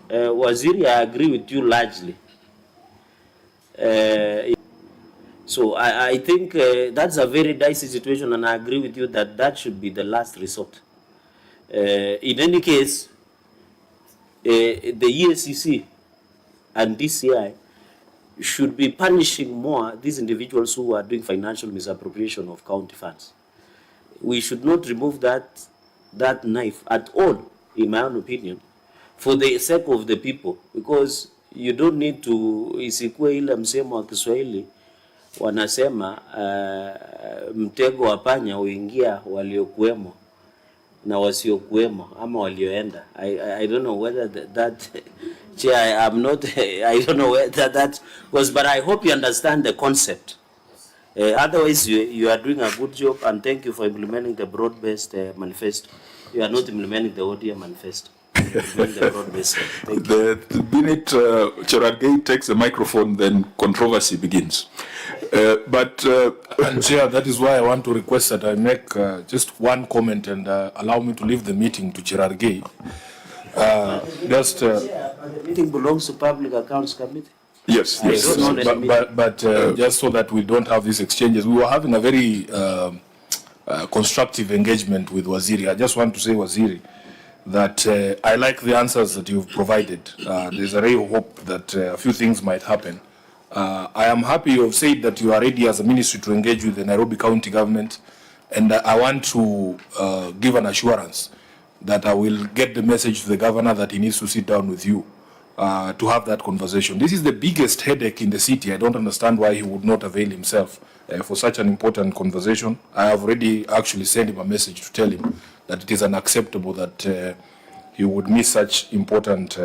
F: Waziri, I agree with you largely. So I think that's a very dicey situation, and I agree with you that that should be the last resort. In any case, the EACC and DCI should be punishing more these individuals who are doing financial misappropriation of county funds. We should not remove that knife at all, in my own opinion, for the sake of the people, because you don't need to, isikue ile msemo wa Kiswahili wanasema mtego wa panya uingia waliokuwemo na wasiokuwemo ama walioenda. I don't know whether that Chair, I'm not, I don't know whether that was, but I hope you understand the concept. Otherwise, you are doing a good job, and thank you for implementing the broad-based manifesto. You are not implementing the ODA manifesto.
B: The minute Cherargei takes the microphone, then controversy begins.
G: And Chair, that is why I want to request that I make just one comment and allow me to leave the meeting to Cherargei.
F: The meeting belongs to Public Accounts Committee.
B: Yes.
G: But just so that we don't have these exchanges, we were having a very constructive engagement with Waziri. I just want to say, Waziri, that I like the answers that you've provided. There's a ray of hope that a few things might happen. I am happy you have said that you are ready as a ministry to engage with the Nairobi County government, and I want to give an assurance that I will get the message to the governor that he needs to sit down with you to have that conversation. This is the biggest headache in the city. I don't understand why he would not avail himself for such an important conversation. I have already actually sent him a message to tell him that it is unacceptable that he would miss such important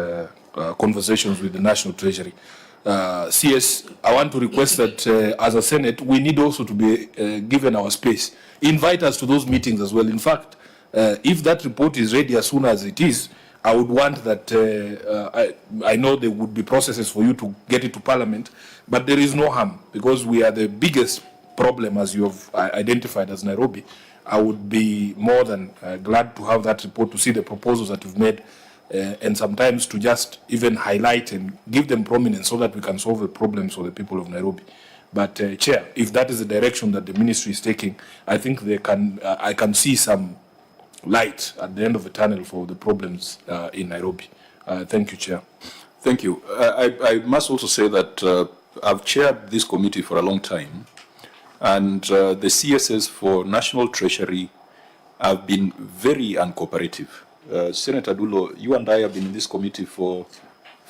G: conversations with the National Treasury. CS, I want to request that as a Senate, we need also to be given our space. Invite us to those meetings as well. In fact, if that report is ready as soon as it is, I would want that, I know there would be processes for you to get it to Parliament, but there is no harm, because we are the biggest problem, as you have identified as Nairobi. I would be more than glad to have that report, to see the proposals that you've made, and sometimes to just even highlight and give them prominence so that we can solve the problems for the people of Nairobi. But Chair, if that is the direction that the ministry is taking, I think they can, I can see some light at the end of the tunnel for the problems in Nairobi. Thank you, Chair.
B: Thank you. I must also say that I've chaired this committee for a long time, and the CSS for National Treasury have been very uncooperative. Senator Dulo, you and I have been in this committee for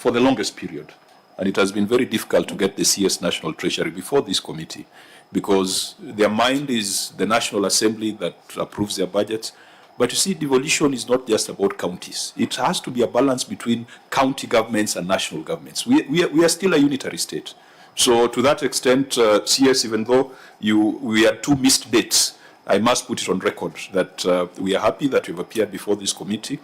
B: the longest period, and it has been very difficult to get the CS National Treasury before this committee, because their mind is the National Assembly that approves their budgets. But you see, devolution is not just about counties. It has to be a balance between county governments and national governments. We are still a unitary state. So to that extent, CS, even though we had 2 missed dates, I must put it on record that we are happy that you've appeared before this committee.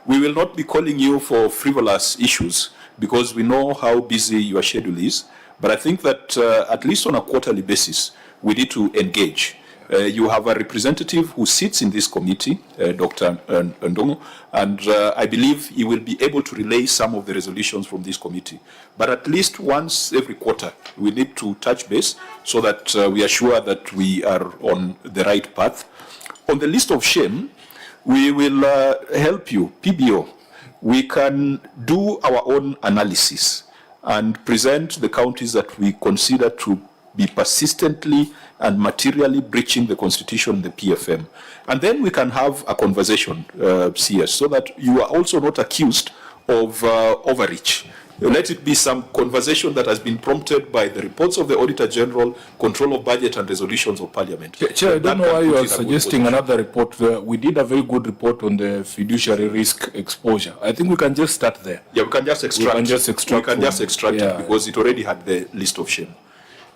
B: We will not be calling you for frivolous issues, because we know how busy your schedule is. But I think that at least on a quarterly basis, we need to engage. You have a representative who sits in this committee, Dr. Ndongo, and I believe he will be able to relay some of the resolutions from this committee. But at least once every quarter, we need to touch base so that we are sure that we are on the right path. On the list of shame, we will help you, PBO. We can do our own analysis and present the counties that we consider to be persistently and materially breaching the Constitution, the PFM. And then we can have a conversation, CS, so that you are also not accused of overreach. Let it be some conversation that has been prompted by the reports of the Auditor General, control of budget and resolutions of Parliament.
G: Chair, I don't know why you are suggesting another report. We did a very good report on the fiduciary risk exposure. I think we can just start there.
B: Yeah, we can just extract,
G: yeah,
B: it, because it already had the list of shame.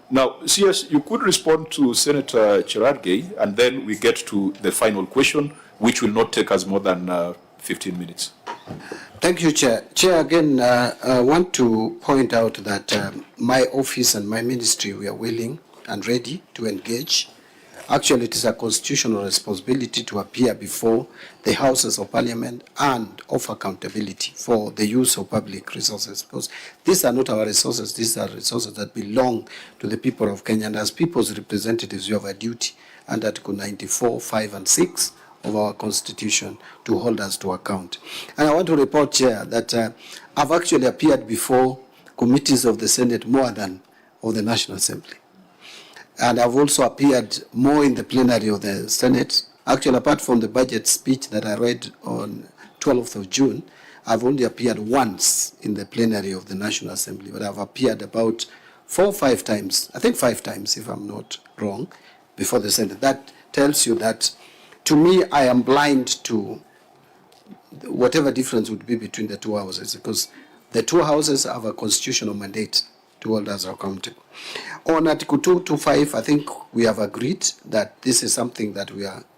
B: Now, CS, you could respond to Senator Cherargei, and then we get to the final question, which will not take us more than 15 minutes.
A: Thank you, Chair. Chair, again, I want to point out that my office and my ministry, we are willing and ready to engage. Actually, it is a constitutional responsibility to appear before the Houses of Parliament and offer accountability for the use of public resources, because these are not our resources, these are resources that belong to the people of Kenya. And as people's representatives, you have a duty under Article 94, 5 and 6 of our Constitution to hold us to account. And I want to report, Chair, that I've actually appeared before committees of the Senate more than of the National Assembly. And I've also appeared more in the plenary of the Senate. Actually, apart from the budget speech that I read on 12th of June, I've only appeared once in the plenary of the National Assembly, but I've appeared about 4 or 5 times, I think 5 times if I'm not wrong, before the Senate. That tells you that, to me, I am blind to whatever difference would be between the 2 houses, because the 2 houses have a constitutional mandate to hold us accountable. On Article 225, I think we have agreed that this is something that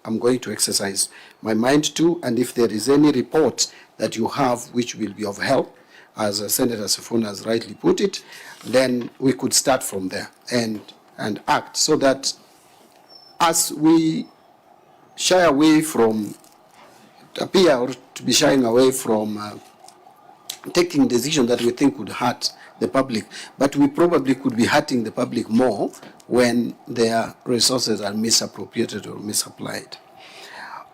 A: I'm going to exercise my mind to, and if there is any report that you have which will be of help, as Senator Sifuna has rightly put it, then we could start from there and act, so that as we shy away from, appear or to be shying away from taking decisions that we think would hurt the public, but we probably could be hurting the public more when their resources are misappropriated or misapplied.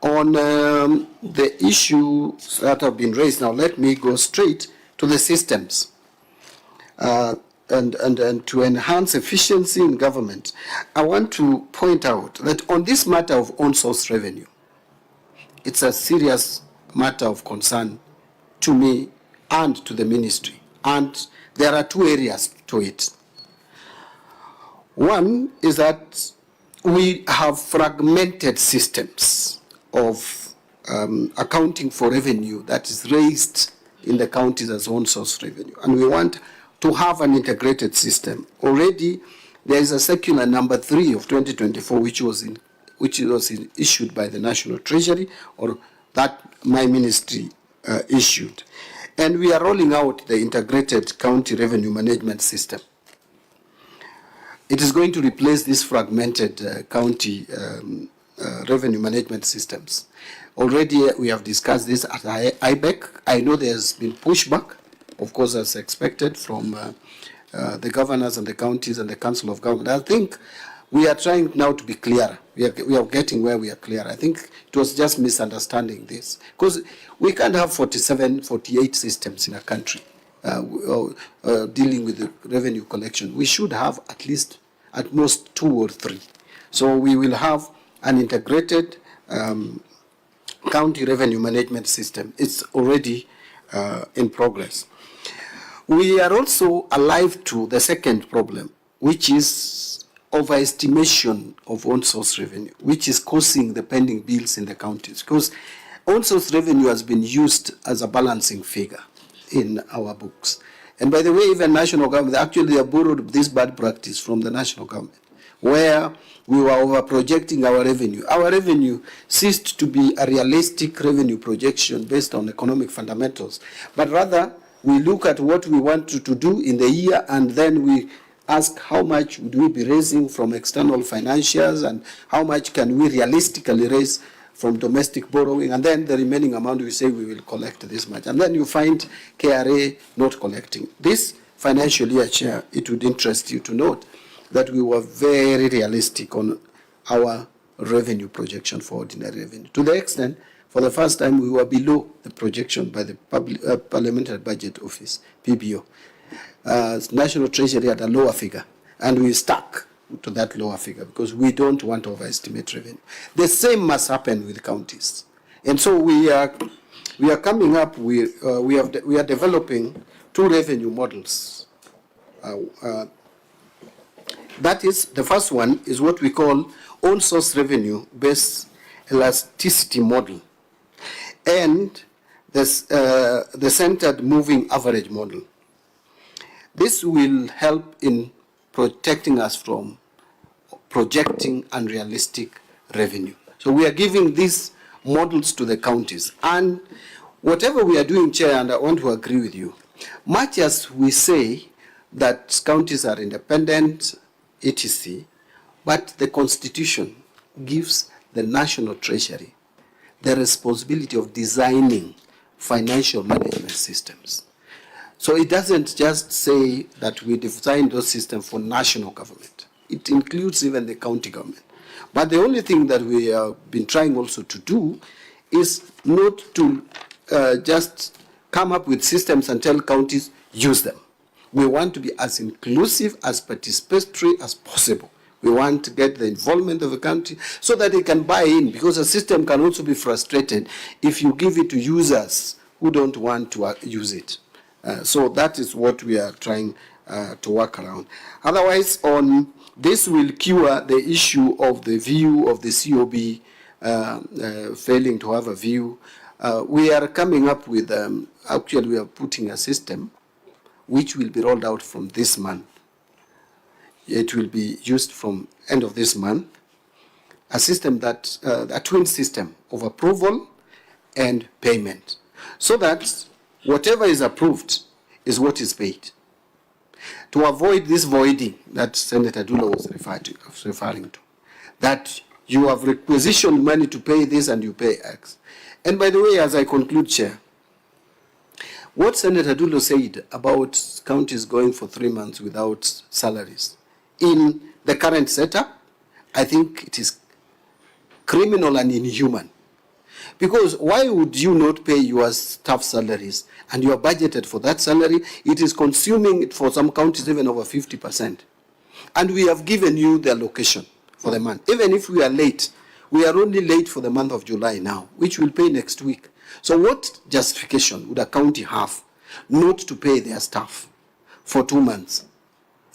A: On the issues that have been raised, now let me go straight to the systems and to enhance efficiency in government. I want to point out that on this matter of on-source revenue, it's a serious matter of concern to me and to the ministry. And there are 2 areas to it. One is that we have fragmented systems of accounting for revenue that is raised in the counties as on-source revenue. And we want to have an integrated system. Already, there is a circular number 3 of 2024, which was issued by the National Treasury, or that my ministry issued. And we are rolling out the integrated county revenue management system. It is going to replace these fragmented county revenue management systems. Already we have discussed this at IBEC. I know there's been pushback, of course, as expected from the governors and the counties and the Council of Government. I think we are trying now to be clearer. We are getting where we are clear. I think it was just misunderstanding this. Because we can't have 47, 48 systems in a country dealing with the revenue collection. We should have at most 2 or 3. So we will have an integrated county revenue management system. It's already in progress. We are also alive to the second problem, which is overestimation of own source revenue, which is causing the pending bills in the counties. Because own source revenue has been used as a balancing figure in our books. And by the way, even national government, actually they have borrowed this bad practice from the national government, where we were over-projecting our revenue. Our revenue ceased to be a realistic revenue projection based on economic fundamentals, but rather we look at what we want to do in the year, and then we ask how much would we be raising from external financiers and how much can we realistically raise from domestic borrowing, and then the remaining amount we say we will collect this much. And then you find KRA not collecting. This financial year, Chair, it would interest you to note that we were very realistic on our revenue projection for ordinary revenue. To the extent, for the first time, we were below the projection by the Parliamentary Budget Office, PBO. National Treasury had a lower figure, and we stuck to that lower figure because we don't want to overestimate revenue. The same must happen with counties. And so we are coming up with, we are developing 2 revenue models. That is, the first one is what we call own source revenue based elasticity model, and this, the centered moving average model. This will help in protecting us from projecting unrealistic revenue. So we are giving these models to the counties, and whatever we are doing, Chair, and I want to agree with you, much as we say that counties are independent, etc., but the Constitution gives the National Treasury the responsibility of designing financial management systems. So it doesn't just say that we design those systems for national government. It includes even the county government. But the only thing that we have been trying also to do is not to just come up with systems and tell counties, use them. We want to be as inclusive, as participatory as possible. We want to get the involvement of the county so that they can buy in, because a system can also be frustrated if you give it to users who don't want to use it. So that is what we are trying to work around. Otherwise, this will cure the issue of the view of the COB failing to have a view. We are coming up with, actually we are putting a system which will be rolled out from this month. It will be used from end of this month, a system that, a twin system of approval and payment, so that whatever is approved is what is paid. To avoid this voiding that Senator Dula was referring to, that you have requisitioned money to pay this and you pay X. And by the way, as I conclude, Chair, what Senator Dula said about counties going for 3 months without salaries, in the current setup, I think it is criminal and inhuman. Because why would you not pay your staff salaries and you are budgeted for that salary? It is consuming it for some counties even over 50%. And we have given you the allocation for the month. Even if we are late, we are only late for the month of July now, which we'll pay next week. So what justification would a county have not to pay their staff for 2 months?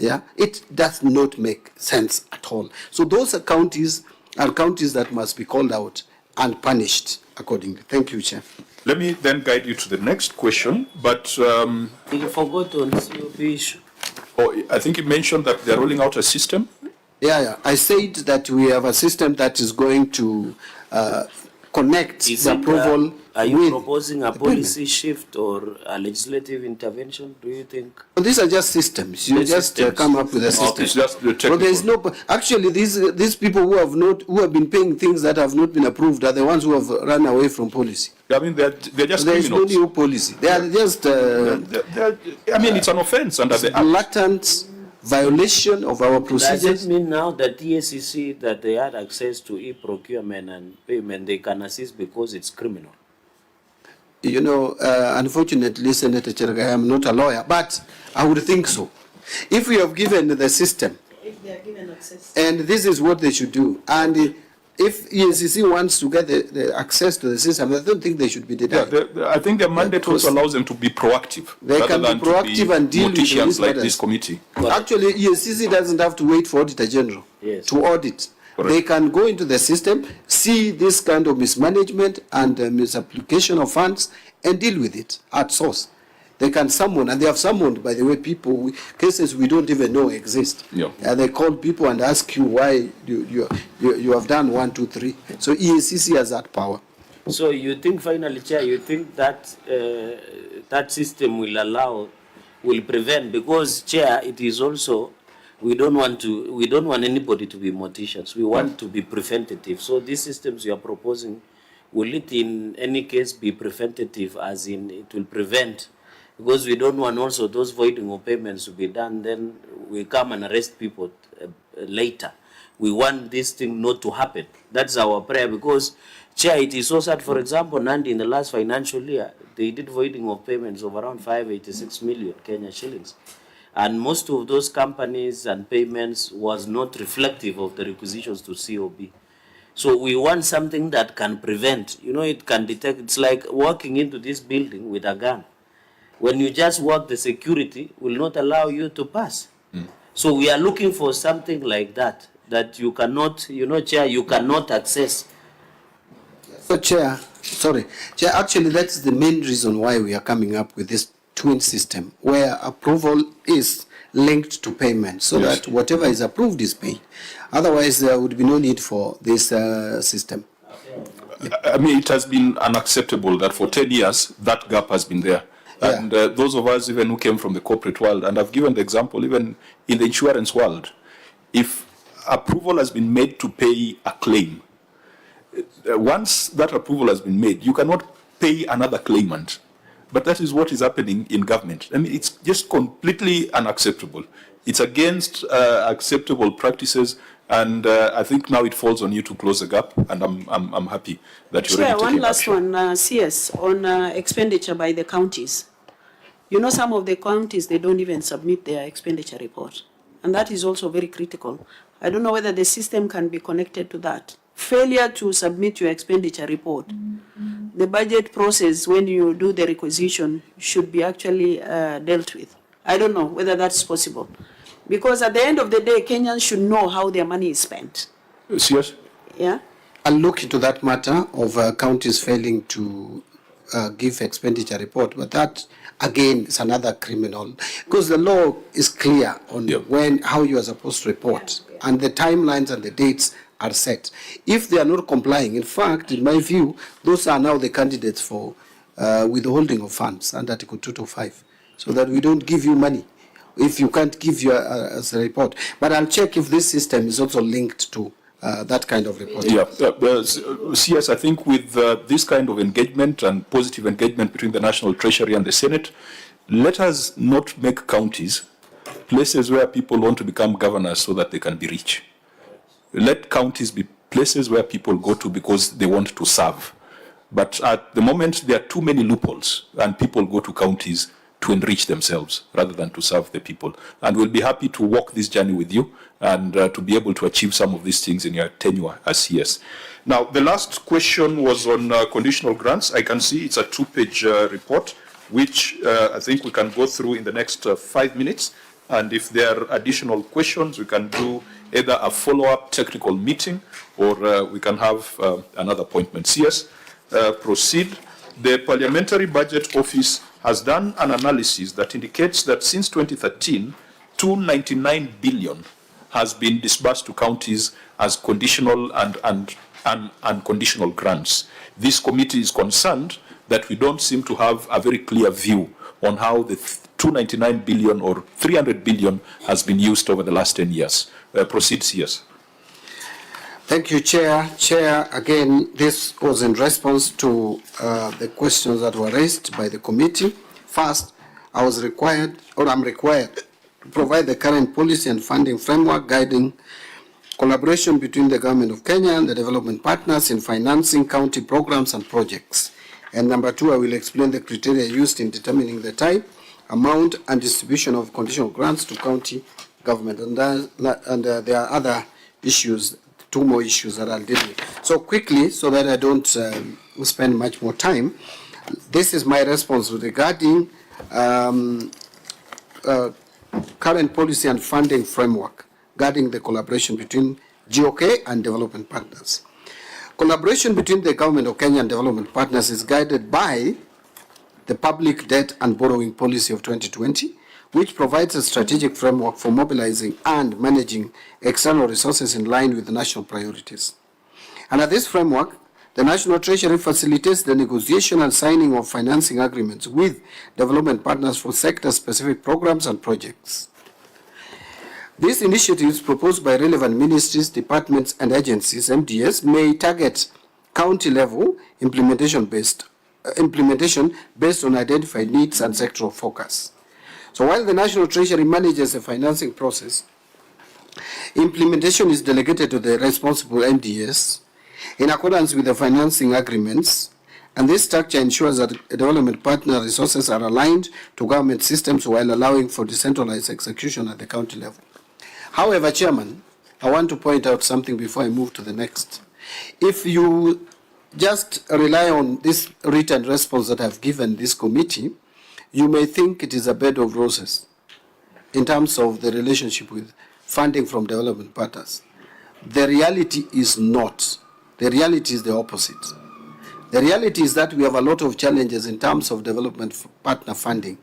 A: Yeah, it does not make sense at all. So those are counties that must be called out and punished accordingly. Thank you, Chair.
B: Let me then guide you to the next question, but
F: You forgot on COP issue.
B: I think you mentioned that they're rolling out a system.
A: Yeah. I said that we have a system that is going to connect
F: Is
A: the
F: it,
A: approval
F: are you
A: with
F: proposing a
A: the payment.
F: policy shift or a legislative intervention, do you think?
A: Well, these are just systems. You
F: The
A: just
F: systems.
A: come up with a system.
B: It's just the
A: Well, there is
B: technical.
A: no. Actually, these people who have been paying things that have not been approved are the ones who have run away from policy.
B: I mean, they're just
A: There is no
B: criminals.
A: new policy. They are just
B: I mean, it's an offense under the Act.
A: blatant violation of our
F: Does
A: procedures.
F: it mean now that TSCC, that they had access to e-procurement and payment, they can assist because it's criminal?
A: You know, unfortunately, Senator Cherga, I am not a lawyer, but I would think so. If we have given the system,
D: If they are given access.
A: and this is what they should do, and if EACC wants to get the access to the system, I don't think they should be
B: Yeah,
A: denied.
B: I think their mandate
A: because
B: also allows them to be proactive.
A: They
B: rather
A: can be
B: than to
A: proactive and deal with the
B: morticians
A: risk
B: like
A: matters.
B: this committee.
A: Actually, EACC doesn't have to wait for Auditor General
F: Yes.
A: to audit.
B: Correct.
A: They can go into the system, see this kind of mismanagement and misapplication of funds, and deal with it at source. They can summon, and they have summoned, by the way, people, cases we don't even know exist.
B: Yeah.
A: They call people and ask you why you have done 1, 2, 3. So EACC has that power.
F: So you think, finally, Chair, you think that that system will prevent, because, Chair, it is also, we don't want anybody to be morticians. We want to be preventative. So these systems you are proposing, will it in any case be preventative, as in it will prevent? Because we don't want also those voiding of payments to be done, then we come and arrest people later. We want this thing not to happen. That's our prayer, because, Chair, it is so sad. For example, Nandi, in the last financial year, they did voiding of payments of around 586 million Kenya shillings. And most of those companies and payments was not reflective of the requisitions to COB. So we want something that can prevent, you know, it can detect. It's like walking into this building with a gun. When you just walk, the security will not allow you to pass. So we are looking for something like that, that you cannot, you know, Chair, you cannot access.
A: So, Chair, actually that's the main reason why we are coming up with this twin system, where approval is linked to payment, so
B: Yes.
A: that whatever is approved is paid. Otherwise, there would be no need for this system.
B: I mean, it has been unacceptable that for 10 years, that gap has been there.
A: Yeah.
B: And those of us even who came from the corporate world, and I've given the example, even in the insurance world, if approval has been made to pay a claim, once that approval has been made, you cannot pay another claimant. But that is what is happening in government. I mean, it's just completely unacceptable. It's against acceptable practices, and I think now it falls on you to close the gap, and I'm happy that you're
D: Chair,
B: already
D: one
B: taking
D: last
B: action.
D: one, CS, on expenditure by the counties. You know, some of the counties, they don't even submit their expenditure report. And that is also very critical. I don't know whether the system can be connected to that. Failure to submit your expenditure report. The budget process, when you do the requisition, should be actually dealt with. I don't know whether that's possible. Because at the end of the day, Kenyans should know how their money is spent.
B: Yes.
D: Yeah?
A: I'll look into that matter of counties failing to give expenditure report, but that again is another criminal, because the law is clear on how you are supposed to report, and the timelines and the dates are set. If they are not complying, in fact, in my view, those are now the candidates for withholding of funds under Article 225, so that we don't give you money if you can't give you as a report. But I'll check if this system is also linked to that kind of reporting.
B: CS, I think with this kind of engagement and positive engagement between the National Treasury and the Senate, let us not make counties places where people want to become governors so that they can be rich. Let counties be places where people go to because they want to serve. But at the moment, there are too many loopholes, and people go to counties to enrich themselves rather than to serve the people. And we'll be happy to walk this journey with you and to be able to achieve some of these things in your tenure as CS. Now, the last question was on conditional grants. I can see it's a 2-page report, which I think we can go through in the next 5 minutes. And if there are additional questions, we can do either a follow-up technical meeting or we can have another appointment. CS, proceed. The Parliamentary Budget Office has done an analysis that indicates that since 2013, 299 billion has been disbursed to counties as conditional and unconditional grants. This committee is concerned that we don't seem to have a very clear view on how the 299 billion or 300 billion has been used over the last 10 years. Proceeds, yes.
A: Thank you, Chair. Chair, again, this was in response to the questions that were raised by the committee. First, I'm required to provide the current policy and funding framework guiding collaboration between the Government of Kenya and the development partners in financing county programs and projects. And number two, I will explain the criteria used in determining the type, amount, and distribution of conditional grants to county government. And there are other issues, two more issues that I'll deal with. So quickly, so that I don't spend much more time, this is my response regarding current policy and funding framework guarding the collaboration between GOK and development partners. Collaboration between the Government of Kenya and development partners is guided by the Public Debt and Borrowing Policy of 2020, which provides a strategic framework for mobilizing and managing external resources in line with the national priorities. Under this framework, the National Treasury facilitates the negotiation and signing of financing agreements with development partners for sector-specific programs and projects. These initiatives proposed by relevant ministries, departments, and agencies, MDS, may target county-level implementation based on identified needs and sectoral focus. So while the National Treasury manages the financing process, implementation is delegated to the responsible MDS in accordance with the financing agreements, and this structure ensures that development partner resources are aligned to government systems while allowing for decentralized execution at the county level. However, Chairman, I want to point out something before I move to the next. If you just rely on this written response that I've given this committee, you may think it is a bed of roses in terms of the relationship with funding from development partners. The reality is not. The reality is the opposite. The reality is that we have a lot of challenges in terms of development partner funding,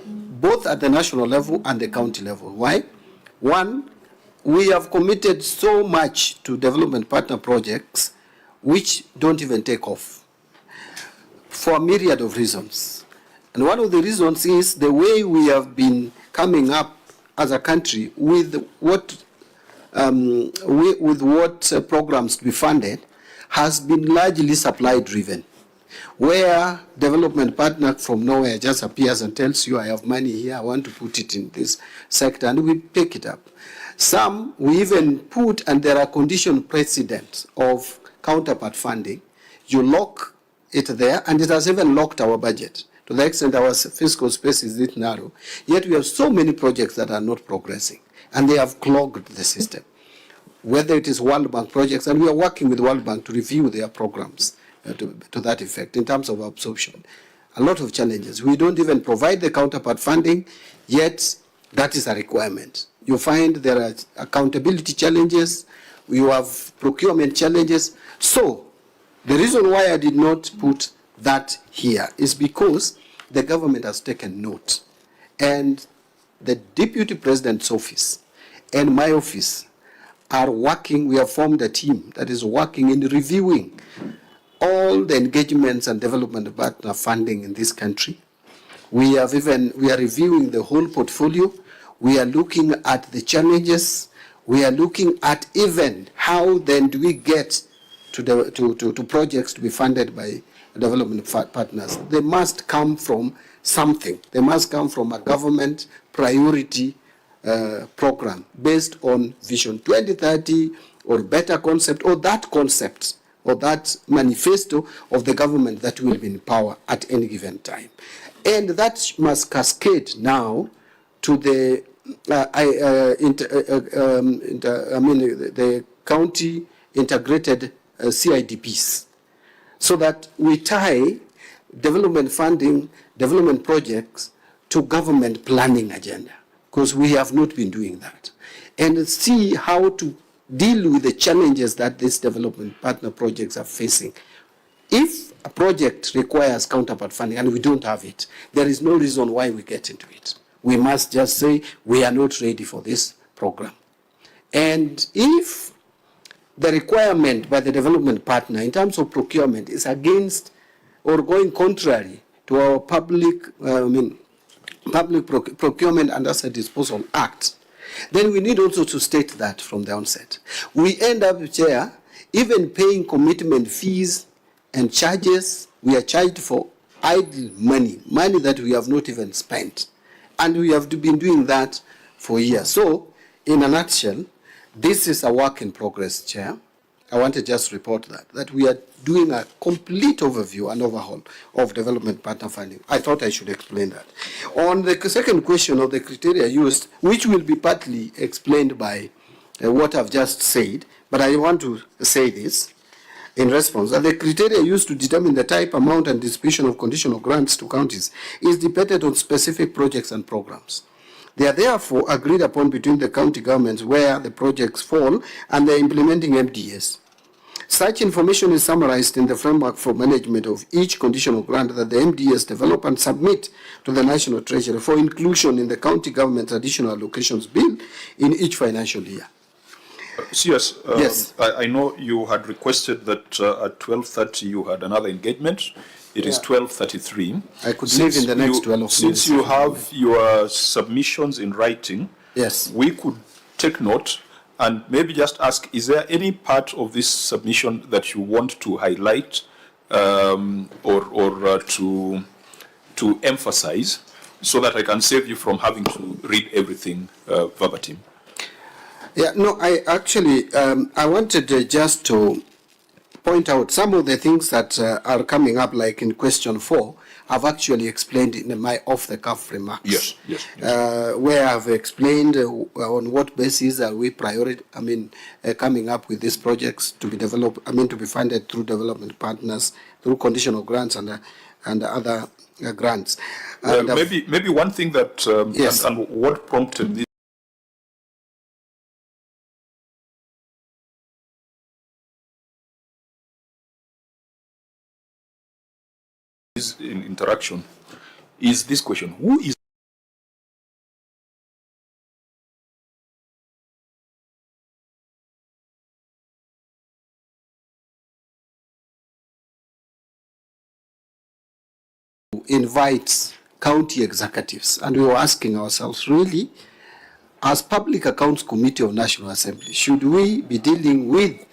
A: both at the national level and the county level. Why? One, we have committed so much to development partner projects which don't even take off for a myriad of reasons. And one of the reasons is the way we have been coming up as a country with what programs to be funded has been largely supply driven, where development partner from nowhere just appears and tells you, I have money here, I want to put it in this sector, and we pick it up. Some we even put, and there are condition precedents of counterpart funding. You lock it there, and it has even locked our budget to the extent our fiscal space is this narrow. Yet we have so many projects that are not progressing, and they have clogged the system. Whether it is World Bank projects, and we are working with World Bank to review their programs to that effect in terms of absorption. A lot of challenges. We don't even provide the counterpart funding, yet that is a requirement. You find there are accountability challenges, you have procurement challenges. So the reason why I did not put that here is because the government has taken note. And the Deputy President's office and my office are working. We have formed a team that is working in reviewing all the engagements and development partner funding in this country. We are reviewing the whole portfolio. We are looking at the challenges. We are looking at even how then do we get to projects to be funded by development partners. They must come from something. They must come from a government priority program based on Vision 2030 or better concept, or that concept or that manifesto of the government that will be in power at any given time. And that must cascade now to the the county integrated CIDPs, so that we tie development funding, development projects to government planning agenda, because we have not been doing that, and see how to deal with the challenges that these development partner projects are facing. If a project requires counterpart funding and we don't have it, there is no reason why we get into it. We must just say we are not ready for this program. And if the requirement by the development partner in terms of procurement is against or going contrary to our Public Procurement and Asset Disposal Act, then we need also to state that from the onset. We end up, Chair, even paying commitment fees and charges. We are charged for idle money that we have not even spent. And we have been doing that for years. So, in a nutshell, this is a work in progress, Chair. I want to just report that we are doing a complete overview and overhaul of development partner funding. I thought I should explain that. On the second question of the criteria used, which will be partly explained by what I've just said, but I want to say this in response, that the criteria used to determine the type, amount, and distribution of conditional grants to counties is dependent on specific projects and programs. They are therefore agreed upon between the county governments where the projects fall and the implementing MDS. Such information is summarized in the framework for management of each conditional grant that the MDS develop and submit to the National Treasury for inclusion in the county government's additional allocations bill in each financial year.
B: Yes,
A: Yes.
B: I know you had requested that at 12:30 you had another engagement. It is 12:33.
A: I could leave in the next 12 minutes.
B: Since you have your submissions in writing,
A: Yes.
B: we could take note and maybe just ask, is there any part of this submission that you want to highlight or to emphasize so that I can save you from having to read everything verbatim?
A: Yeah, no, I actually, I wanted just to point out some of the things that are coming up, like in question 4, I've actually explained in my off-the-cuff remarks.
B: Yes.
A: Where I've explained on what basis are we coming up with these projects to be developed, to be funded through development partners, through conditional grants and other grants. And
B: maybe one thing that,
A: yes.
B: and what prompted this in interaction is this question: who is
A: invites county executives? And we were asking ourselves, really, as Public Accounts Committee of National Assembly, should we be dealing with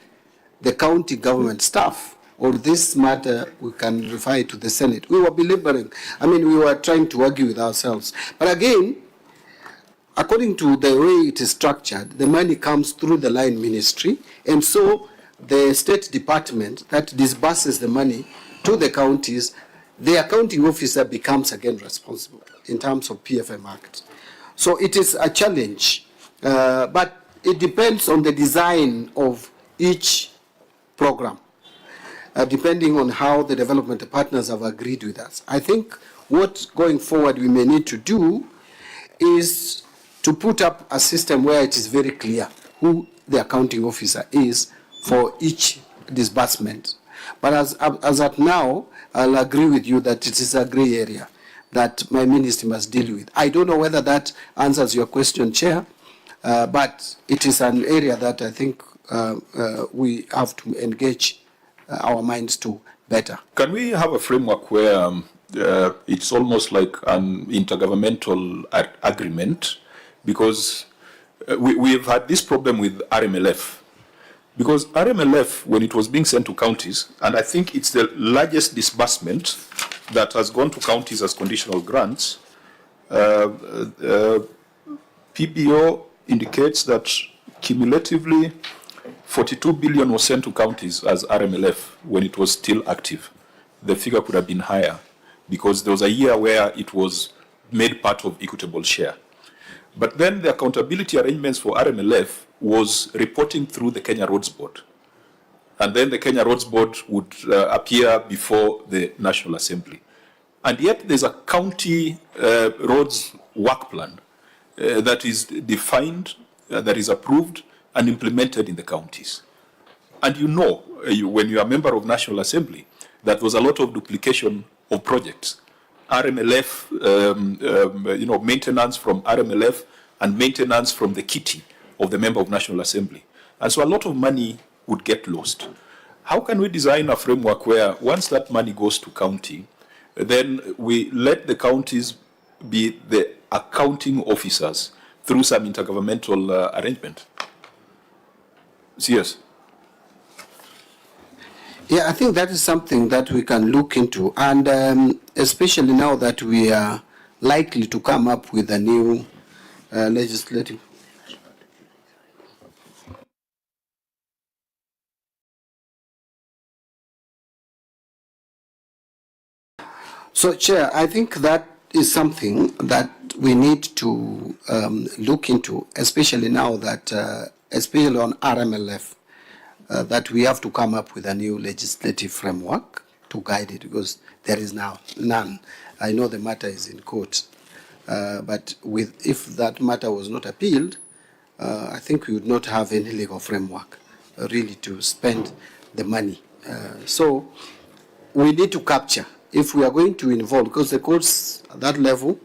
A: the county government staff, or this matter we can refer it to the Senate? We were belaboring. We were trying to argue with ourselves. But again, according to the way it is structured, the money comes through the line ministry, and so the state department that disburses the money to the counties, the accounting officer becomes again responsible in terms of PFM Act. So it is a challenge, but it depends on the design of each program, depending on how the development partners have agreed with us. I think what going forward we may need to do is to put up a system where it is very clear who the accounting officer is for each disbursement. But as at now, I'll agree with you that it is a gray area that my ministry must deal with. I don't know whether that answers your question, Chair, but it is an area that I think we have to engage our minds to better.
B: Can we have a framework where it's almost like an intergovernmental agreement? Because we've had this problem with RMLF. Because RMLF, when it was being sent to counties, and I think it's the largest disbursement that has gone to counties as conditional grants, PBO indicates that cumulatively 42 billion was sent to counties as RMLF when it was still active. The figure could have been higher because there was a year where it was made part of equitable share. But then the accountability arrangements for RMLF was reporting through the Kenya Roads Board. And then the Kenya Roads Board would appear before the National Assembly. And yet there's a county roads work plan that is defined, that is approved and implemented in the counties. And when you are a member of National Assembly, that there was a lot of duplication of projects. RMLF, maintenance from RMLF and maintenance from the kitty of the member of National Assembly. And so a lot of money would get lost. How can we design a framework where once that money goes to county, then we let the counties be the accounting officers through some intergovernmental arrangement? Yes.
A: Yeah, I think that is something that we can look into, and especially now that we are likely to come up with a new legislative. So, Chair, I think that is something that we need to look into, especially now that, especially on RMLF, that we have to come up with a new legislative framework to guide it, because there is now none. I know the matter is in court, but if that matter was not appealed, I think we would not have any legal framework really to spend the money. So we need to capture, if we are going to involve, because the courts at that level,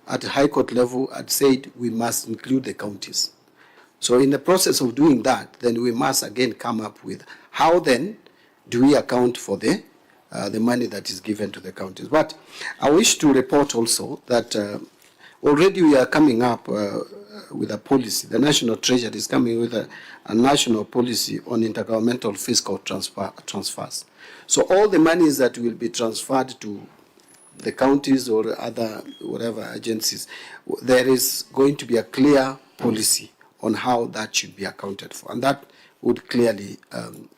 A: at the High Court level, had said we must include the counties. So in the process of doing that, then we must again come up with how then do we account for the money that is given to the counties. But I wish to report also that already we are coming up with a policy. The National Treasury is coming with a national policy on intergovernmental fiscal transfers. So all the monies that will be transferred to the counties or other whatever agencies, there is going to be a clear policy on how that should be accounted for. And that would clearly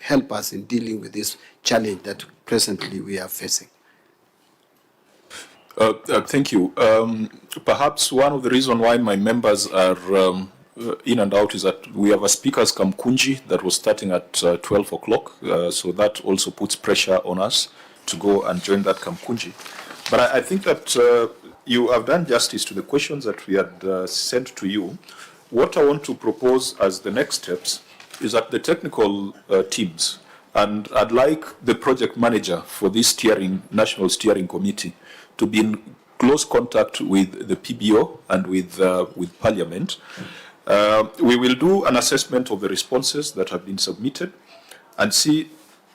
A: help us in dealing with this challenge that presently we are facing.
B: Thank you. Perhaps one of the reasons why my members are in and out is that we have a speakers Kamkunji that was starting at 12 o'clock. So that also puts pressure on us to go and join that Kamkunji. But I think that you have done justice to the questions that we had sent to you. What I want to propose as the next steps is that the technical teams, and I'd like the project manager for this National Steering Committee to be in close contact with the PBO and with Parliament. We will do an assessment of the responses that have been submitted and see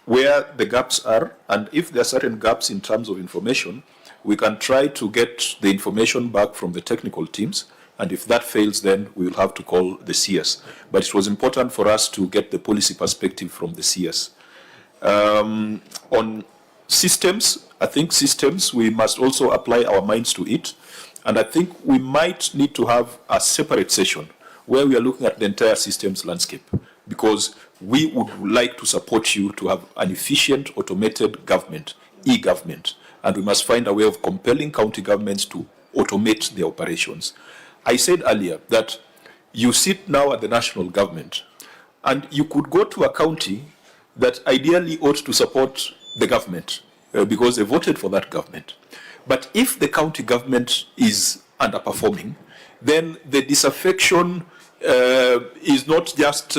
B: where the gaps are, and if there are certain gaps in terms of information, we can try to get the information back from the technical teams. And if that fails, then we will have to call the CS. But it was important for us to get the policy perspective from the CS. On systems, I think systems, we must also apply our minds to it. And I think we might need to have a separate session where we are looking at the entire systems landscape, because we would like to support you to have an efficient, automated government, e-government. And we must find a way of compelling county governments to automate their operations. I said earlier that you sit now at the national government, and you could go to a county that ideally ought to support the government because they voted for that government. But if the county government is underperforming, then the disaffection is not just,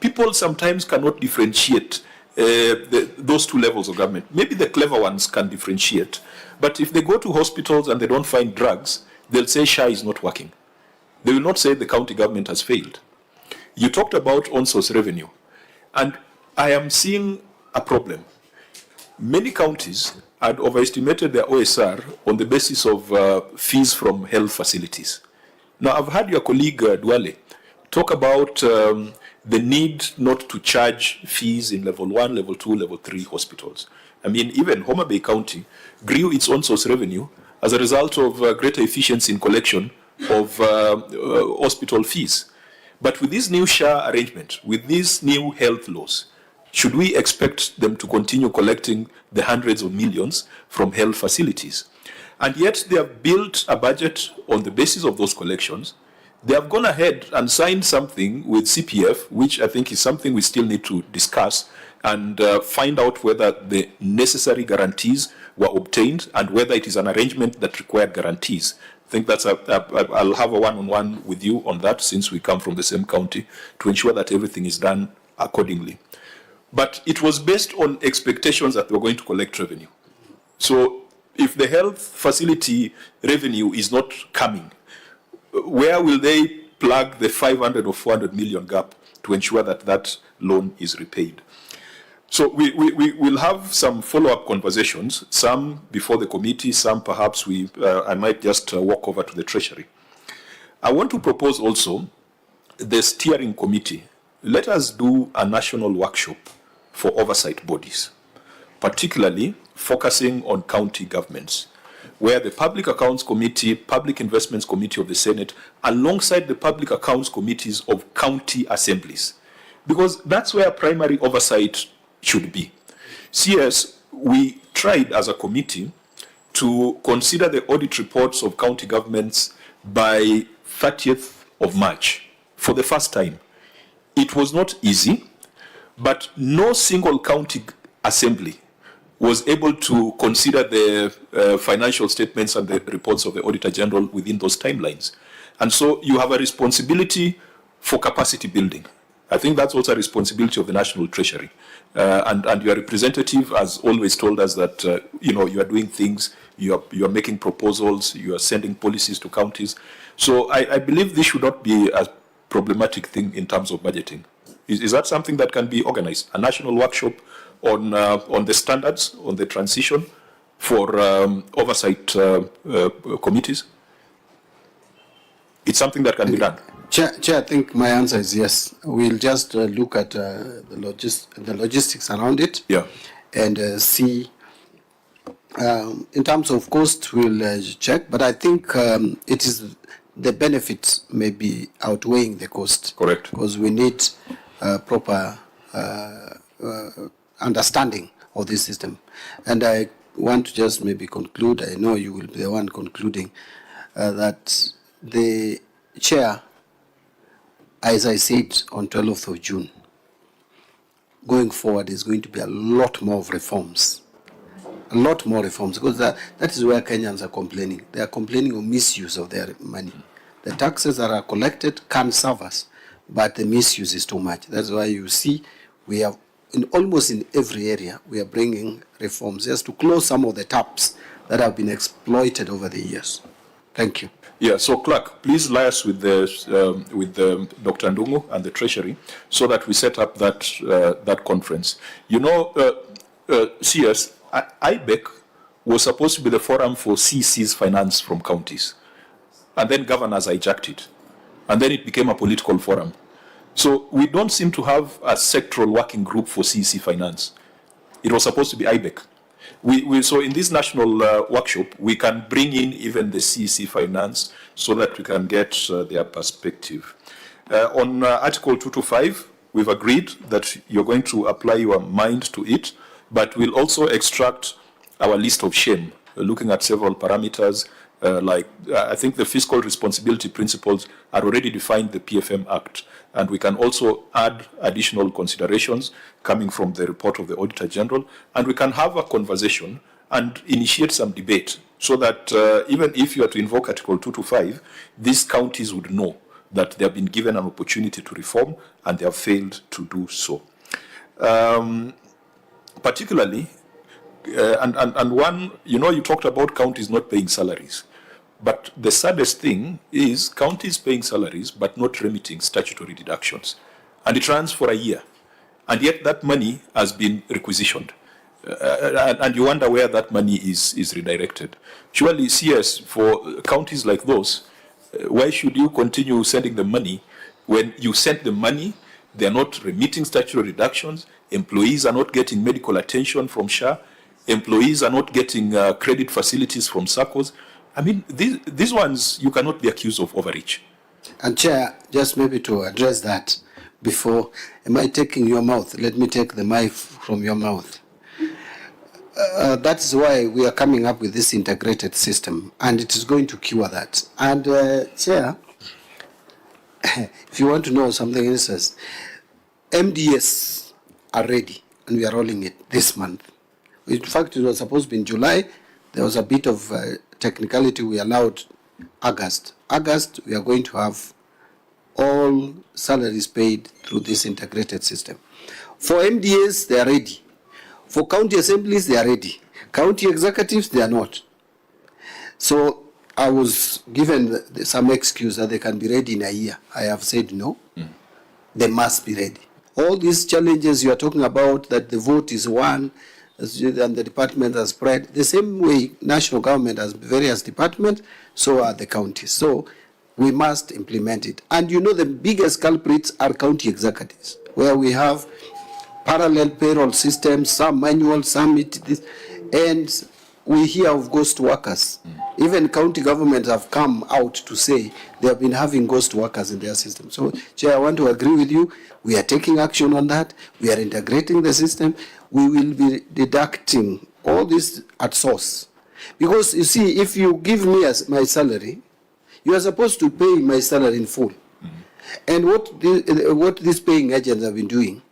B: people sometimes cannot differentiate those two levels of government. Maybe the clever ones can differentiate, but if they go to hospitals and they don't find drugs, they'll say SHA is not working. They will not say the county government has failed. You talked about on-source revenue, and I am seeing a problem. Many counties had overestimated their OSR on the basis of fees from health facilities. Now, I've heard your colleague Duale talk about the need not to charge fees in level 1, level 2, level 3 hospitals. I mean, even Homa Bay County grew its on-source revenue as a result of greater efficiency in collection of hospital fees. But with this new SHA arrangement, with these new health laws, should we expect them to continue collecting the hundreds of millions from health facilities? And yet they have built a budget on the basis of those collections. They have gone ahead and signed something with CPF, which I think is something we still need to discuss and find out whether the necessary guarantees were obtained and whether it is an arrangement that required guarantees. I think that's I'll have a one-on-one with you on that, since we come from the same county, to ensure that everything is done accordingly. But it was based on expectations that they were going to collect revenue. So if the health facility revenue is not coming, where will they plug the 500 or 400 million gap to ensure that that loan is repaid. So we will have some follow-up conversations, some before the committee, some perhaps I might just walk over to the Treasury. I want to propose also the steering committee. Let us do a national workshop for oversight bodies, particularly focusing on county governments, where the Public Accounts Committee, Public Investments Committee of the Senate, alongside the Public Accounts Committees of county assemblies, because that's where primary oversight should be. CS, we tried as a committee to consider the audit reports of county governments by 30th of March for the first time. It was not easy, but no single county assembly was able to consider the financial statements and the reports of the Auditor General within those timelines. And so you have a responsibility for capacity building. I think that's also a responsibility of the National Treasury. And your representative has always told us that, you are doing things, you are making proposals, you are sending policies to counties. So I believe this should not be a problematic thing in terms of budgeting. Is that something that can be organized? A national workshop on the standards, on the transition for oversight committees? It's something that can be done.
A: Chair, I think my answer is yes. We'll just look at the logistics around it,
B: Yeah.
A: and see. In terms of cost, we'll check, but I think it is the benefits may be outweighing the cost.
B: Correct.
A: Because we need proper understanding of this system. And I want to just maybe conclude, I know you will be the one concluding, that the chair, as I said on 12th of June, going forward is going to be a lot more of reforms. A lot more reforms, because that is where Kenyans are complaining. They are complaining of misuse of their money. The taxes that are collected can serve us, but the misuse is too much. That's why you see we have, almost in every area, we are bringing reforms just to close some of the taps that have been exploited over the years. Thank you.
B: Yeah, so Clerk, please liaise with Dr. Ndungu and the Treasury so that we set up that conference. CS, IBEC was supposed to be the forum for CC's finance from counties. And then governors hijacked it. And then it became a political forum. So we don't seem to have a sectoral working group for CC finance. It was supposed to be IBEC. So in this national workshop, we can bring in even the CC finance so that we can get their perspective. On Article 225, we've agreed that you're going to apply your mind to it, but we'll also extract our list of shame, looking at several parameters, I think the fiscal responsibility principles are already defined in the PFM Act, and we can also add additional considerations coming from the report of the Auditor General, and we can have a conversation and initiate some debate so that even if you are to invoke Article 225, these counties would know that they have been given an opportunity to reform and they have failed to do so. Particularly, and one, you talked about counties not paying salaries. But the saddest thing is counties paying salaries but not remitting statutory deductions. And it runs for a year. And yet that money has been requisitioned. And you wonder where that money is redirected. Surely, CS, for counties like those, why should you continue sending the money when you send the money, they are not remitting statutory deductions, employees are not getting medical attention from SHA, employees are not getting credit facilities from SACCOs? I mean, these ones, you cannot be accused of overreach.
A: And Chair, just maybe to address that before, am I taking your mouth? Let me take the mic from your mouth. That is why we are coming up with this integrated system, and it is going to cure that. And Chair, if you want to know something else, MDS are ready, and we are rolling it this month. In fact, it was supposed to be in July. There was a bit of technicality. We allowed August. August, we are going to have all salaries paid through this integrated system. For MDAs, they are ready. For county assemblies, they are ready. County executives, they are not. So I was given some excuse that they can be ready in a year. I have said no. They must be ready. All these challenges you are talking about, that the vote is one and the department has spread, the same way national government has various departments, so are the counties. So we must implement it. And you know the biggest culprits are county executives, where we have parallel payroll systems, some manual, some this, and we hear of ghost workers. Even county governments have come out to say they have been having ghost workers in their system. So, Chair, I want to agree with you. We are taking action on that. We are integrating the system. We will be deducting all this at source. Because, you see, if you give me my salary, you are supposed to pay my salary in full. And what these paying agents have been doing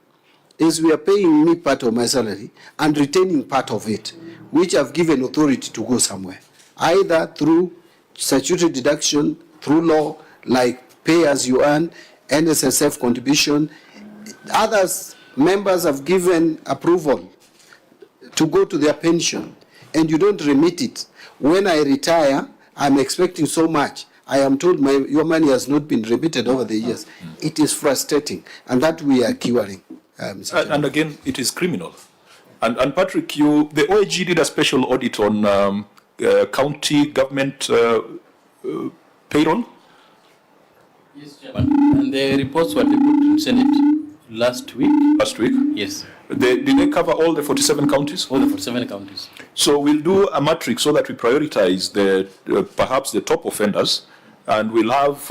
A: is we are paying me part of my salary and retaining part of it, which I've given authority to go somewhere, either through statutory deduction, through law, like pay as you earn, NSSF contribution. Others, members have given approval to go to their pension, and you don't remit it. When I retire, I'm expecting so much. I am told your money has not been remitted over the years. It is frustrating, and that we are curing.
B: And again, it is criminal. And Patrick, the OAG did a special audit on county government payroll?
C: Yes, Chairman. And the reports were tabled in Senate last week.
B: Last week?
C: Yes.
B: Did they cover all the 47 counties?
C: All the 47 counties.
B: So we'll do a matrix so that we prioritize perhaps the top offenders, and we'll have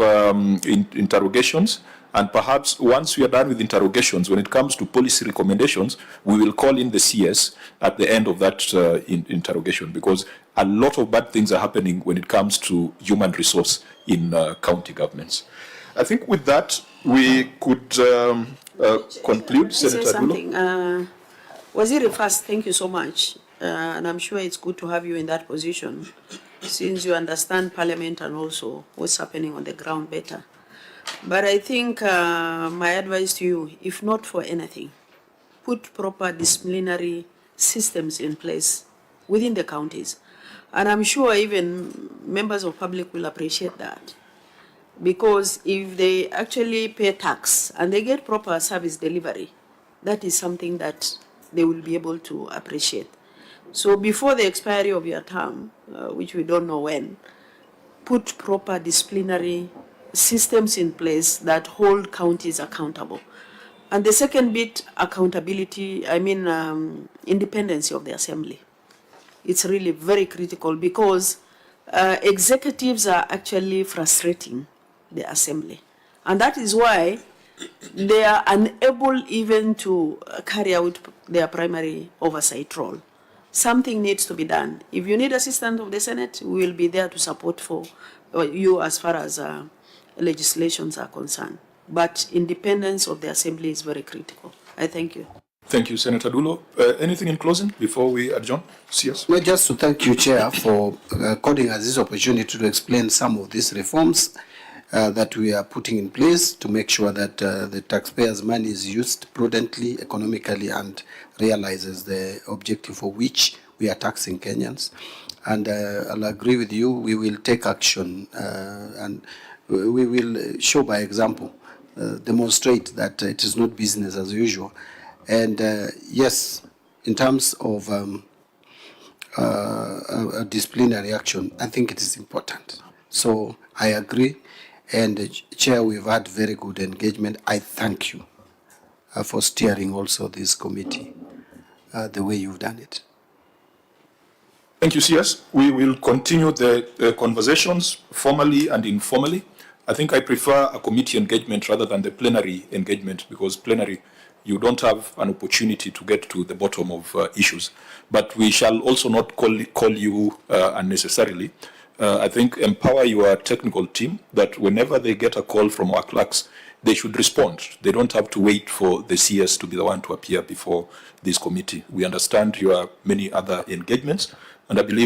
B: interrogations. And perhaps once we are done with interrogations, when it comes to policy recommendations, we will call in the CS at the end of that interrogation, because a lot of bad things are happening when it comes to human resource in county governments. I think with that, we could conclude. Senator Dulo.
D: Waziri, first, thank you so much. And I'm sure it's good to have you in that position, since you understand Parliament and also what's happening on the ground better. But I think my advice to you, if not for anything, put proper disciplinary systems in place within the counties. And I'm sure even members of public will appreciate that. Because if they actually pay tax and they get proper service delivery, that is something that they will be able to appreciate. So before the expiry of your term, which we don't know when, put proper disciplinary systems in place that hold counties accountable. And the second bit, accountability, independence of the assembly. It's really very critical, because executives are actually frustrating the assembly. And that is why they are unable even to carry out their primary oversight role. Something needs to be done. If you need assistance of the Senate, we will be there to support for you as far as legislations are concerned. But independence of the assembly is very critical. I thank you.
B: Thank you, Senator Dulo. Anything in closing before we adjourn? Yes.
A: Well, just to thank you, Chair, for according us this opportunity to explain some of these reforms that we are putting in place to make sure that the taxpayers' money is used prudently, economically, and realizes the objective for which we are taxing Kenyans. And I'll agree with you, we will take action and we will show by example, demonstrate that it is not business as usual. And yes, in terms of a disciplinary action, I think it is important. So I agree. And Chair, we've had very good engagement. I thank you for steering also this committee the way you've done it.
B: Thank you, CS. We will continue the conversations formally and informally. I think I prefer a committee engagement rather than the plenary engagement, because plenary, you don't have an opportunity to get to the bottom of issues. But we shall also not call you unnecessarily. I think empower your technical team that whenever they get a call from our clerks, they should respond. They don't have to wait for the CS to be the one to appear before this committee. We understand your many other engagements, and I believe